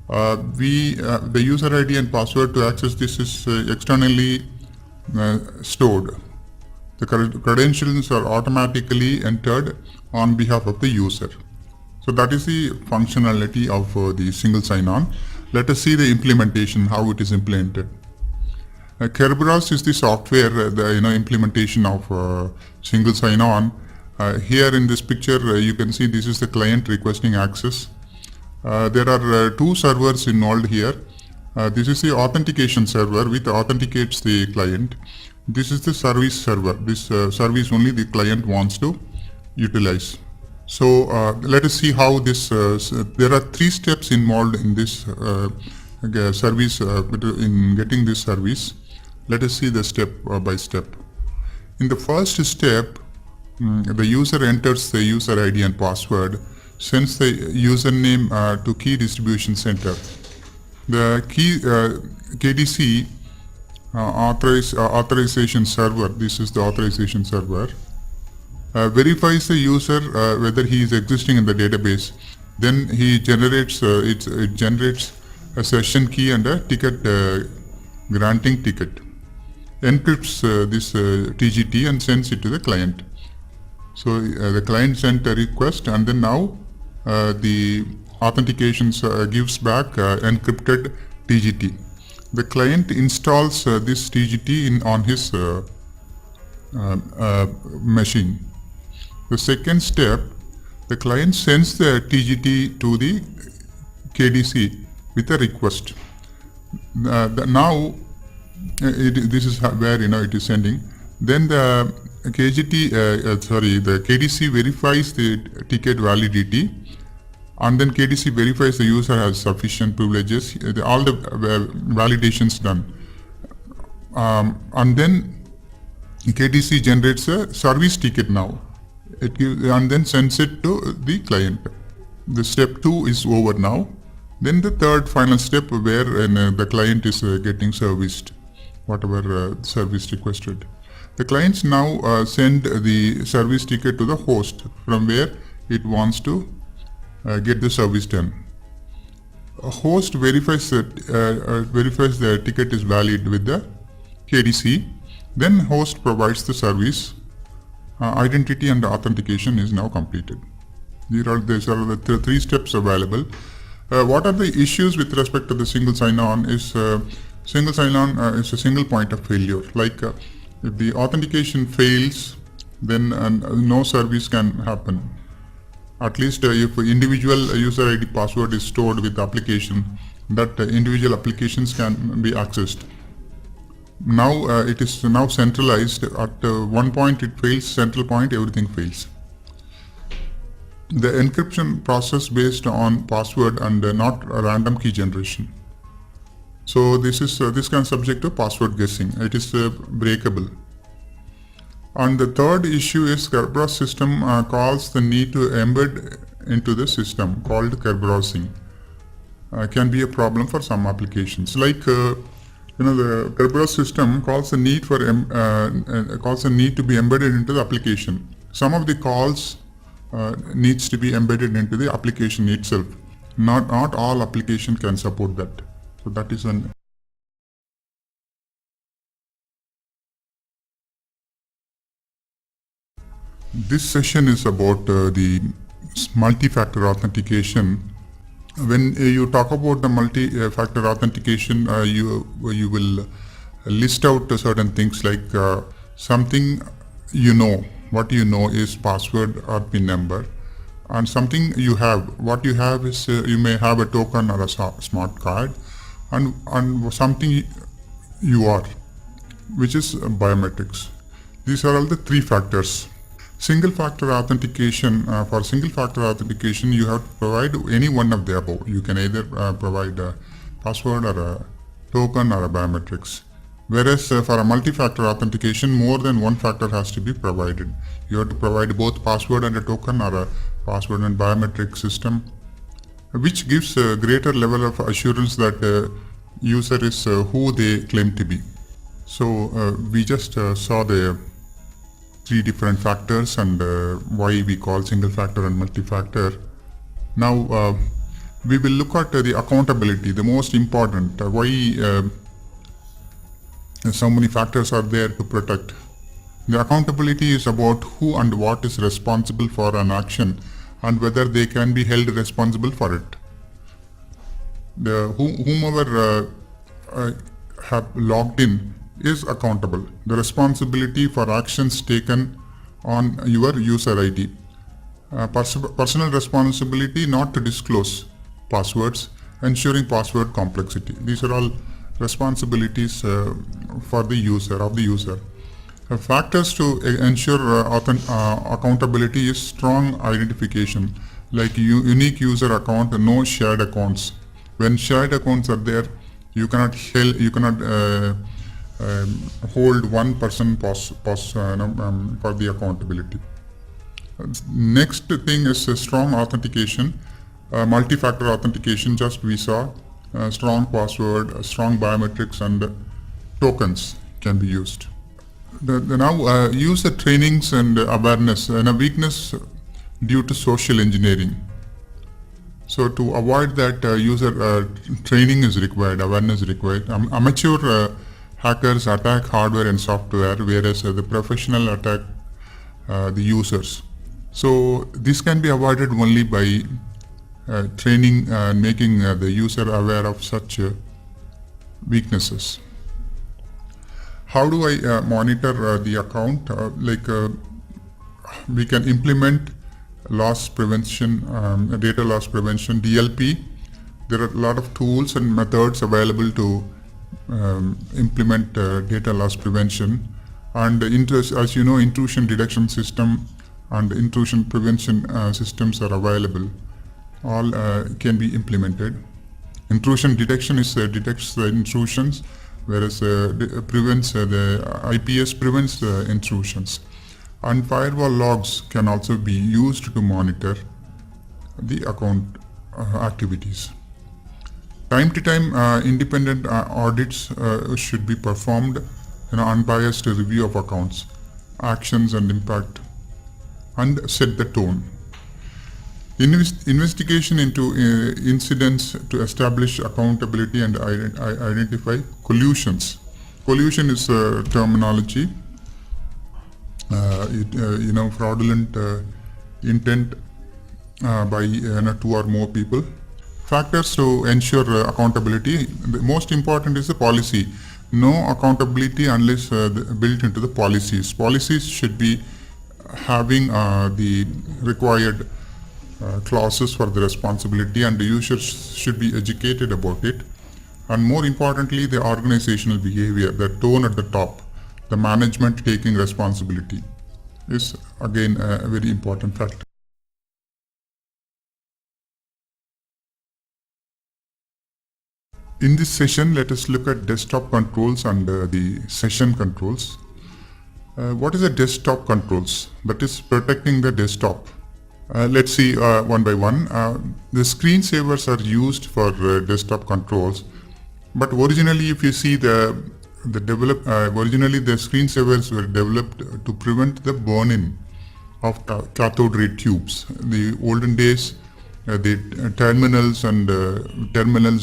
The user ID and password to access this is externally stored. The credentials are automatically entered on behalf of the user. So that is the functionality of the single sign-on. Let us see the implementation, how it is implemented. Kerberos is the software, the implementation of single sign-on. Here in this picture, you can see this is the client requesting access. There are 2 servers involved here. This is the authentication server which authenticates the client. This is the service server. This service only the client wants to utilize. So let us see how this, there are 3 steps involved in this service, in getting this service. Let us see the step by step. In the first step, the user enters the user ID and password, sends the username to key distribution center. The key KDC authorization server, this is the authorization server, verifies the user whether he is existing in the database. Then he generates, it generates a session key and a ticket, granting ticket. Encrypts this TGT and sends it to the client. So the client sent a request, and then now the authentication gives back encrypted TGT. The client installs this TGT on his machine. The second step, the client sends the TGT to the KDC with a request. Now this is where it is sending. Then the the KDC verifies the ticket validity, and then KDC verifies the user has sufficient privileges. All the validations done, and then KDC generates a service ticket now. It gives, and then sends it to the client. The step 2 is over now. Then the third final step where the client is getting serviced, whatever service requested. The clients now send the service ticket to the host from where it wants to get the service done. A host verifies the ticket is valid with the KDC. Then host provides the service. Identity and authentication is now completed. These are the 3 steps available. What are the issues with respect to the single sign-on is single sign-on is a single point of failure. Like if the authentication fails, then no service can happen. At least if individual user ID password is stored with the application, that individual applications can be accessed. Now it is now centralized. At one point it fails, central point everything fails. The encryption process based on password and not random key generation. So this is this can subject to password guessing. It is breakable. And the third issue is Kerberos system calls the need to embed into the system called Kerberosing. Can be a problem for some applications. Like the Kerberos system calls the need for to be embedded into the application. Some of the calls needs to be embedded into the application itself. Not all application can support that. So that is an. This session is about the multi-factor authentication. When you talk about the multi-factor authentication, you will list out certain things like something what you know is password or PIN number, and something you have. What you have is you may have a token or a smart card, and something you are, which is biometrics. These are all the 3 factors. Single factor authentication, for single factor authentication you have to provide any one of the above. You can either provide password or a token or a biometrics. Whereas for a multi-factor authentication, more than one factor has to be provided. You have to provide both password and a token or a password and biometric system, which gives a greater level of assurance that user is who they claim to be. So we just saw the three different factors and why we call single factor and multi-factor. Now we will look at the accountability, the most important, why so many factors are there to protect. The accountability is about who and what is responsible for an action and whether they can be held responsible for it. Whomever have logged in is accountable. The responsibility for actions taken on your user ID. Personal responsibility not to disclose passwords, ensuring password complexity. These are all responsibilities for the user. Factors to ensure accountability is strong identification, like unique user account, no shared accounts. When shared accounts are there, you cannot hold one person for the accountability. Next thing is strong authentication, multi-factor authentication. Just we saw strong password, strong biometrics, and tokens can be used. Now user trainings and awareness, and a weakness due to social engineering. So to avoid that, user training is required, awareness is required. Amateur hackers attack hardware and software, whereas the professional attack the users. So this can be avoided only by training and making the user aware of such weaknesses. How do I monitor the account? We can implement loss prevention, data loss prevention, DLP. There are a lot of tools and methods available to implement data loss prevention. And as you know, intrusion detection system and intrusion prevention systems are available. All can be implemented. Intrusion detection detects the intrusions, whereas prevents the IPS prevents the intrusions. And firewall logs can also be used to monitor the account activities. Time to time, independent audits should be performed, unbiased review of accounts, actions and impact, and set the tone. Investigation into incidents to establish accountability and identify collusions. Collusion is a terminology. Fraudulent intent by two or more people. Factors to ensure accountability. The most important is the policy. No accountability unless built into the policies. Policies should be having the required clauses for the responsibility, and the users should be educated about it. And more importantly, the organizational behavior, the tone at the top, the management taking responsibility is again a very important factor. In this session, let us look at desktop controls and the session controls. What is a desktop controls? That is protecting the desktop. Let's see one by one. The screensavers are used for desktop controls, but originally, if you see originally the screensavers were developed to prevent the burn-in of cathode ray tubes. The olden days, the terminals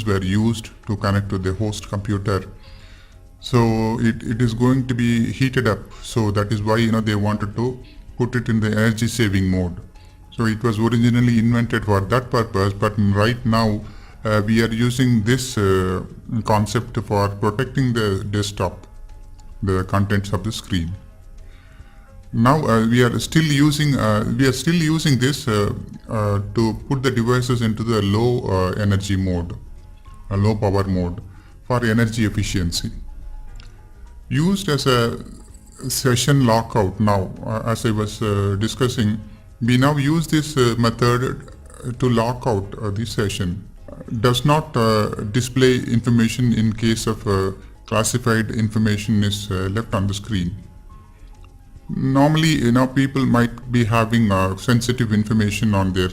were used to connect to the host computer. So it is going to be heated up. So that is why they wanted to put it in the energy saving mode. So it was originally invented for that purpose, but right now we are using this concept for protecting the desktop, the contents of the screen. Now we are still using this to put the devices into the low energy mode, a low power mode for energy efficiency. Used as a session lockout now, as I was discussing, we now use this method to lock out the session. does not display information in case of classified information is left on the screen. Normally, people might be having sensitive information on their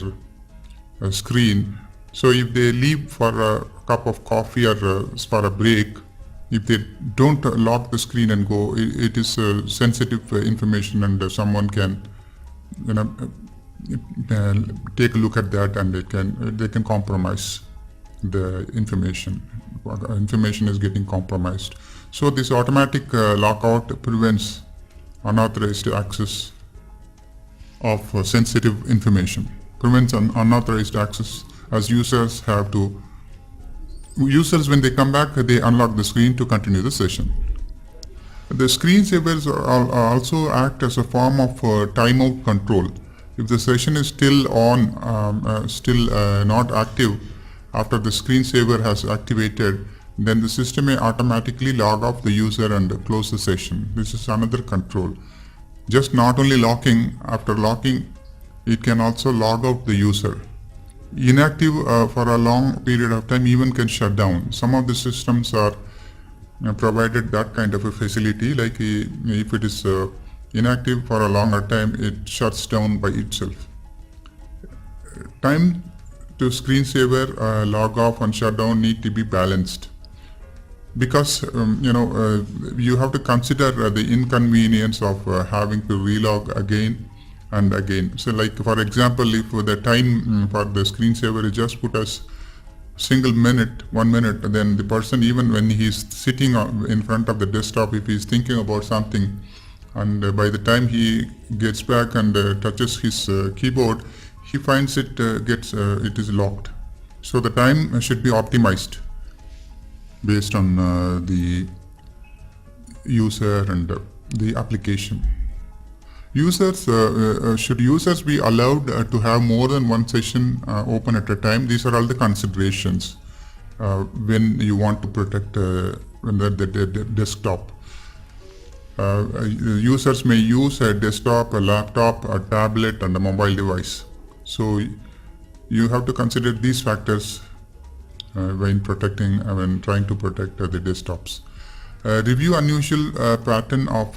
screen. So if they leave for a cup of coffee or for a break, if they don't lock the screen and go, it is sensitive information, and someone can take a look at that, and they can compromise the information. Information is getting compromised. So this automatic lockout prevents unauthorized access of sensitive information, prevents unauthorized access, as users when they come back, they unlock the screen to continue the session. The screensavers also act as a form of timeout control. If the session is still on, not active after the screensaver has activated, then the system may automatically log off the user and close the session. This is another control. Just not only locking, after locking, it can also log out the user. Inactive for a long period of time even can shut down. Some of the systems are provided that kind of a facility, like if it is inactive for a longer time, it shuts down by itself. Time to screensaver, log off and shut down need to be balanced, because you have to consider the inconvenience of having to relog again and again. So like for example, if the time for the screensaver is just put as single minute, 1 minute, then the person, even when he's sitting in front of the desktop, if he's thinking about something, and by the time he gets back and touches his keyboard, he finds it is locked. So the time should be optimized based on the user and the application. Should users be allowed to have more than one session open at a time? These are all the considerations when you want to protect the desktop. Users may use a desktop, a laptop, a tablet, and a mobile device. So you have to consider these factors when trying to protect the desktops. Review unusual pattern of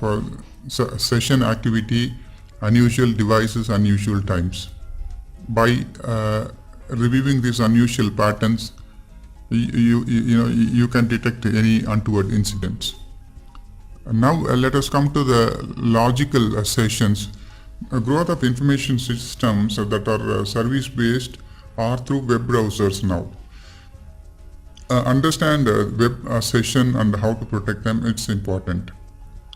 session activity, unusual devices, unusual times. By reviewing these unusual patterns, you can detect any untoward incidents. Now let us come to the logical sessions. Growth of information systems that are service-based are through web browsers now. Understand web session and how to protect them, it's important.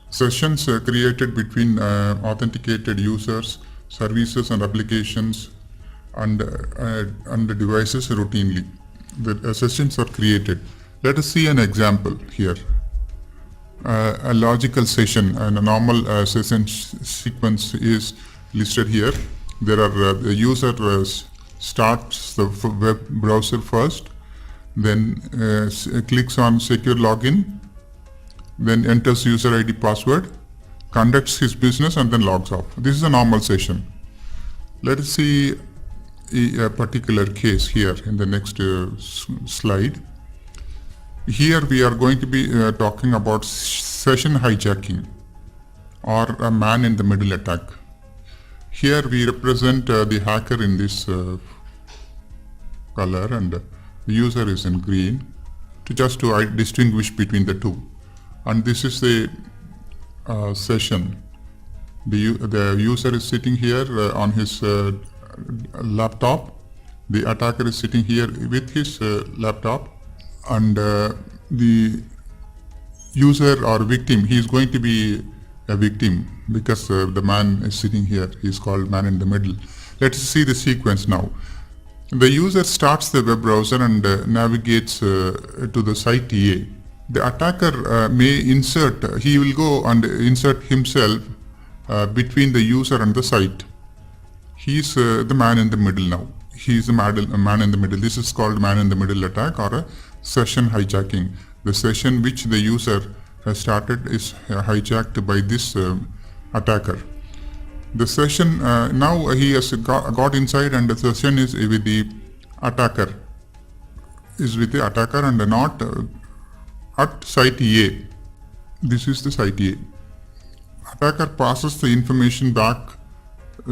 Sessions created between authenticated users, services and applications and the devices routinely. The sessions are created. Let us see an example here. A logical session and a normal session sequence is listed here. There are the user starts the web browser first, then clicks on secure login, then enters user ID password, conducts his business and then logs off. This is a normal session. Let us see a particular case here in the next slide. Here we are going to be talking about session hijacking or a man-in-the-middle attack. Here we represent the hacker in this color and the user is in green to distinguish between the two. And this is the session. The user is sitting here on his laptop. The attacker is sitting here with his laptop. And the user or victim, he is going to be a victim because the man is sitting here. He is called man in the middle. Let's see the sequence now. The user starts the web browser and navigates to the site A. The attacker he will go and insert himself between the user and the site. He is the man in the middle now. He is a man in the middle. This is called man in the middle attack or a session hijacking. The session which the user has started is hijacked by this attacker. The session, now he has got inside and the session is with the attacker. is with the attacker and not at site A. This is the site A. Attacker passes the information back,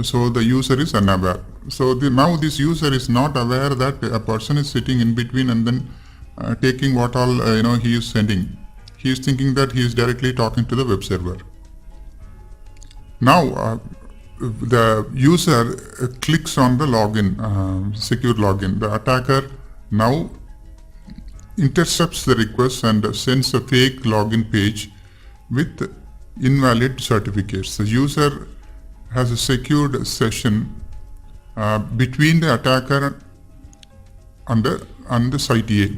so the user is unaware. So now this user is not aware that a person is sitting in between and then taking what all he is sending. He is thinking that he is directly talking to the web server. Now the user clicks on the login, secure login. The attacker now intercepts the request and sends a fake login page with invalid certificates. The user has a secured session between the attacker and the site A.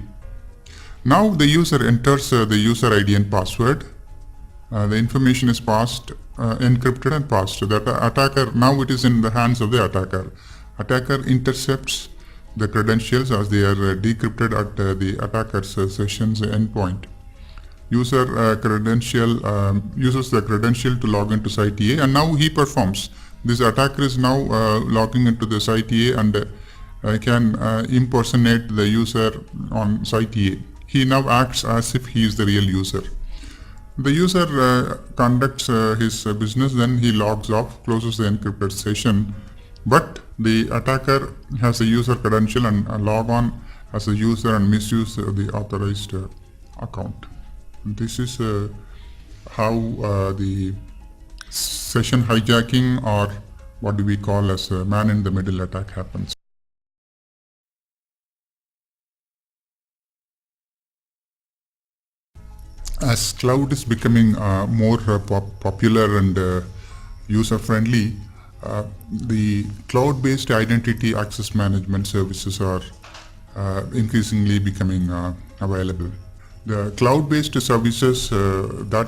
Now the user enters the user ID and password. The information is passed, encrypted and passed. The attacker, now it is in the hands of the attacker. Attacker intercepts the credentials as they are decrypted at the attacker's session's endpoint. User uses the credential to log into site A, and now he performs. This attacker is now logging into the site A and can impersonate the user on site A. He now acts as if he is the real user. The user conducts his business, then he logs off, closes the encrypted session, but the attacker has a user credential and log on as a user and misuse the authorized account. This is how the session hijacking, or what do we call as a man-in-the-middle attack, happens. As cloud is becoming more popular and user-friendly, the cloud-based identity access management services are increasingly becoming available. The cloud-based services that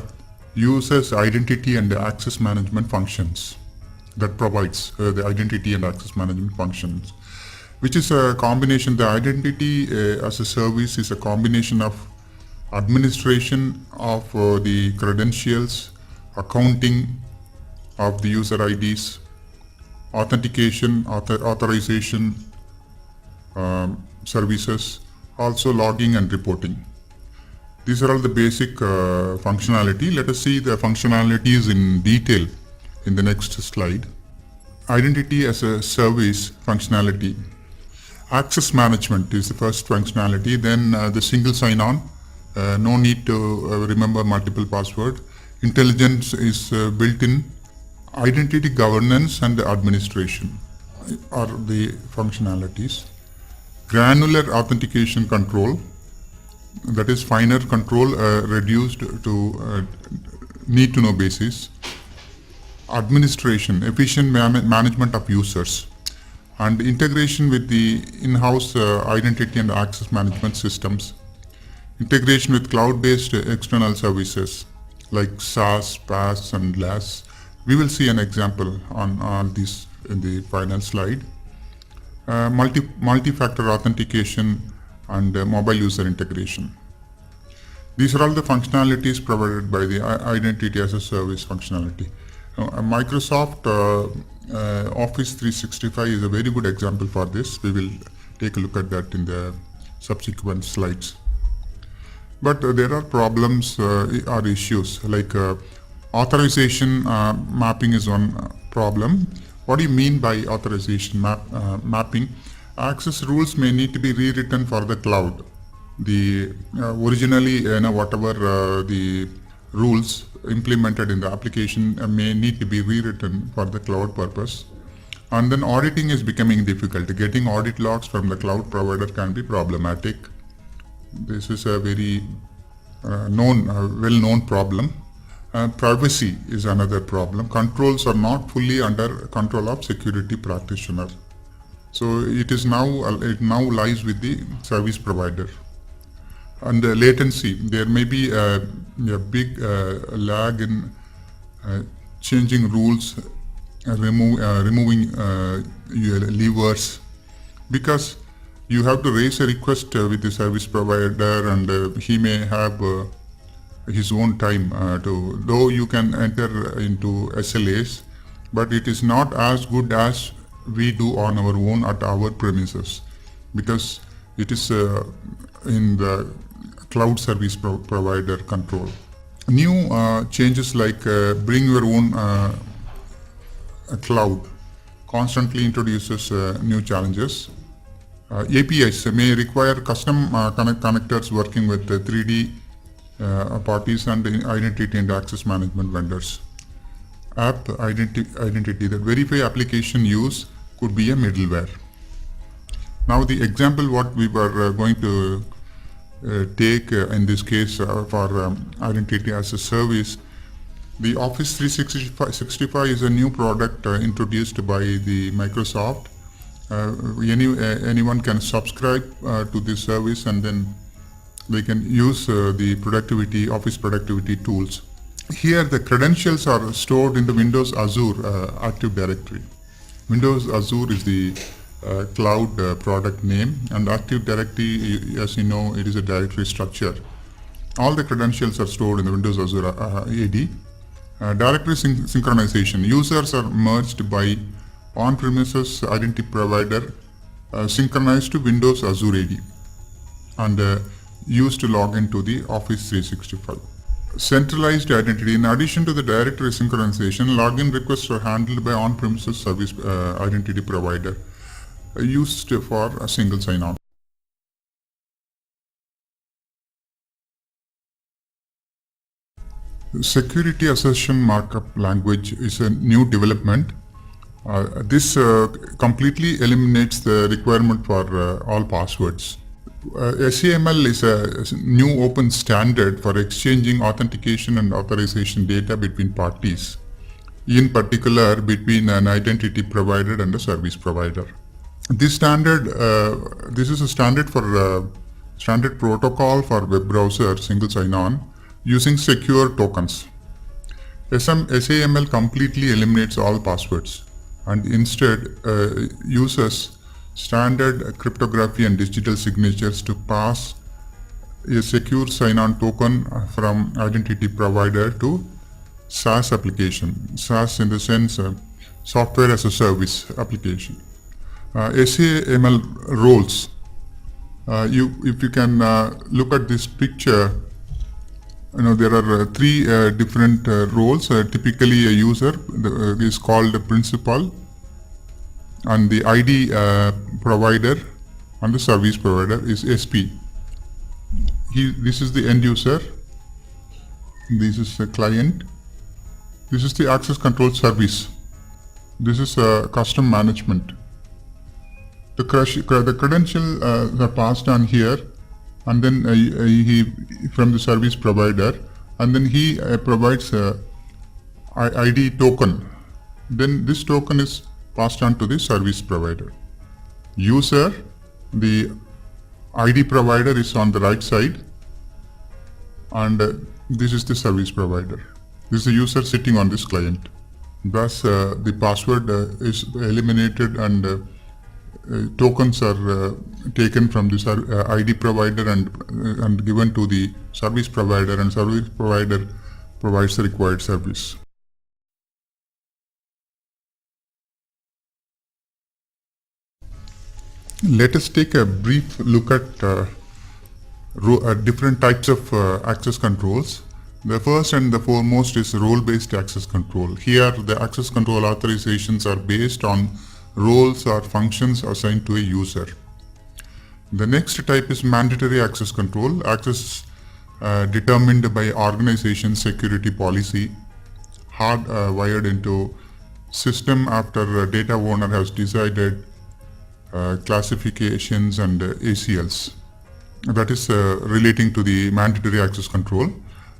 uses identity and access management functions, that provides the identity and access management functions, which is a combination. The identity as a service is a combination of administration of the credentials, accounting of the user IDs, authentication, authorization services, also logging and reporting. These are all the basic functionality. Let us see the functionalities in detail in the next slide. Identity as a service functionality. Access management is the first functionality, then the single sign-on. No need to remember multiple password. Intelligence is built in. Identity governance and administration are the functionalities. Granular authentication control, that is finer control reduced to need-to-know basis. Administration, efficient management of users, and integration with the in-house identity and access management systems. Integration with cloud-based external services like SaaS, PaaS, and LaaS. We will see an example on all these in the final slide. Multi-factor authentication and mobile user integration. These are all the functionalities provided by the Identity as a Service functionality. Microsoft Office 365 is a very good example for this. We will take a look at that in the subsequent slides. But there are problems or issues like authorization mapping is one problem. What do you mean by authorization mapping? Access rules may need to be rewritten for the cloud. The originally whatever the rules implemented in the application may need to be rewritten for the cloud purpose. And then auditing is becoming difficult. Getting audit logs from the cloud provider can be problematic. This is a very well-known problem. Privacy is another problem. Controls are not fully under control of security practitioner. So it now lies with the service provider. And latency, there may be a big lag in changing rules, removing levers, because you have to raise a request with the service provider, and he may have his own time though you can enter into SLAs, but it is not as good as we do on our own at our premises, because it is in the cloud service provider control. New changes like bring your own cloud constantly introduces new challenges. APIs may require custom connectors working with 3D parties and identity and access management vendors. App identity that verify application use could be a middleware. Now the example what we were going to take in this case for identity as a service, the Office 365 is a new product introduced by the Microsoft. Anyone can subscribe to this service, and then they can use the Office productivity tools. Here the credentials are stored in the Windows Azure Active Directory. Windows Azure is the cloud product name, and Active Directory, as you know, it is a directory structure. All the credentials are stored in the Windows Azure AD. Directory synchronization. Users are merged by on-premises identity provider synchronized to Windows Azure AD and used to log into the Office 365. Centralized identity. In addition to the directory synchronization, login requests are handled by on-premises service identity provider used for a single sign-on. Security assertion markup language is a new development. This completely eliminates the requirement for all passwords. SAML is a new open standard for exchanging authentication and authorization data between parties, in particular between an identity provider and a service provider. This is a standard for standard protocol for web browser single sign-on using secure tokens. SAML completely eliminates all passwords and instead uses standard cryptography and digital signatures to pass a secure sign-on token from identity provider to SaaS application. SaaS in the sense software as a service application. SAML roles. If you can look at this picture, there are three different roles. Typically a user is called a principal, and the ID provider and the service provider is SP. This is the end user, this is the client, this is the access control service, this is custom management. The credential are passed on here, and then he from the service provider, and then he provides a ID token. Then this token is passed on to the service provider. User, the ID provider is on the right side, and this is the service provider. This is the user sitting on this client. Thus the password is eliminated, and tokens are taken from the ID provider and given to the service provider, and service provider provides the required service. Let us take a brief look at different types of access controls. The first and the foremost is role-based access control. Here the access control authorizations are based on roles or functions assigned to a user. The next type is mandatory access control. Access determined by organization security policy, hard-wired into system after a data owner has decided classifications and ACLs. That is relating to the mandatory access control.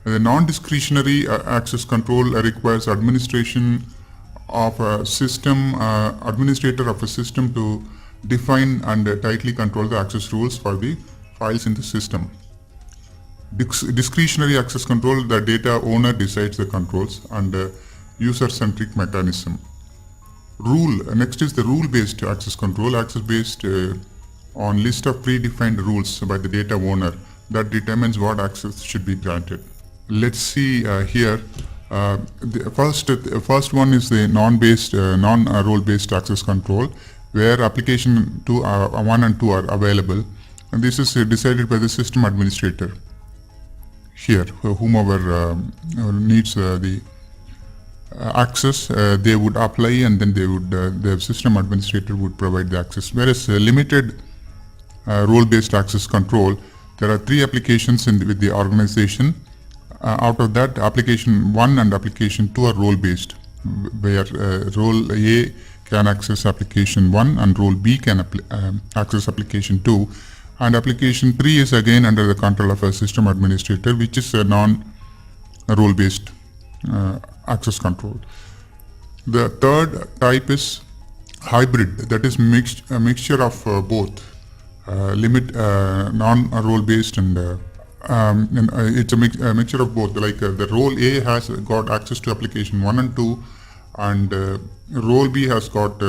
The non-discretionary access control requires administrator of a system to define and tightly control the access rules for the files in the system. Discretionary access control, the data owner decides the controls, and user-centric mechanism. Next is the rule-based access control, access based on list of predefined rules by the data owner that determines what access should be granted. Let's see here. The first one is the non-role based access control, where application 1 and 2 are available. And this is decided by the system administrator here. Whomever needs the access, they would apply, and then they would the system administrator would provide the access. Whereas limited role-based access control, there are 3 applications with the organization. Out of that, application 1 and application 2 are role-based, where role A can access application 1 and role B can access application 2, and application 3 is again under the control of a system administrator, which is a non-role based access control. The third type is hybrid, that is a mixture of both non-role based and it's a mixture of both. Like the role A has got access to application 1 and 2, and role B has got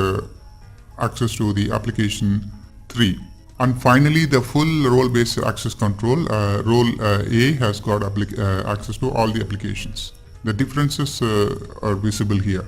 access to the application 3. And finally, the full role-based access control, role A has got access to all the applications. The differences are visible here.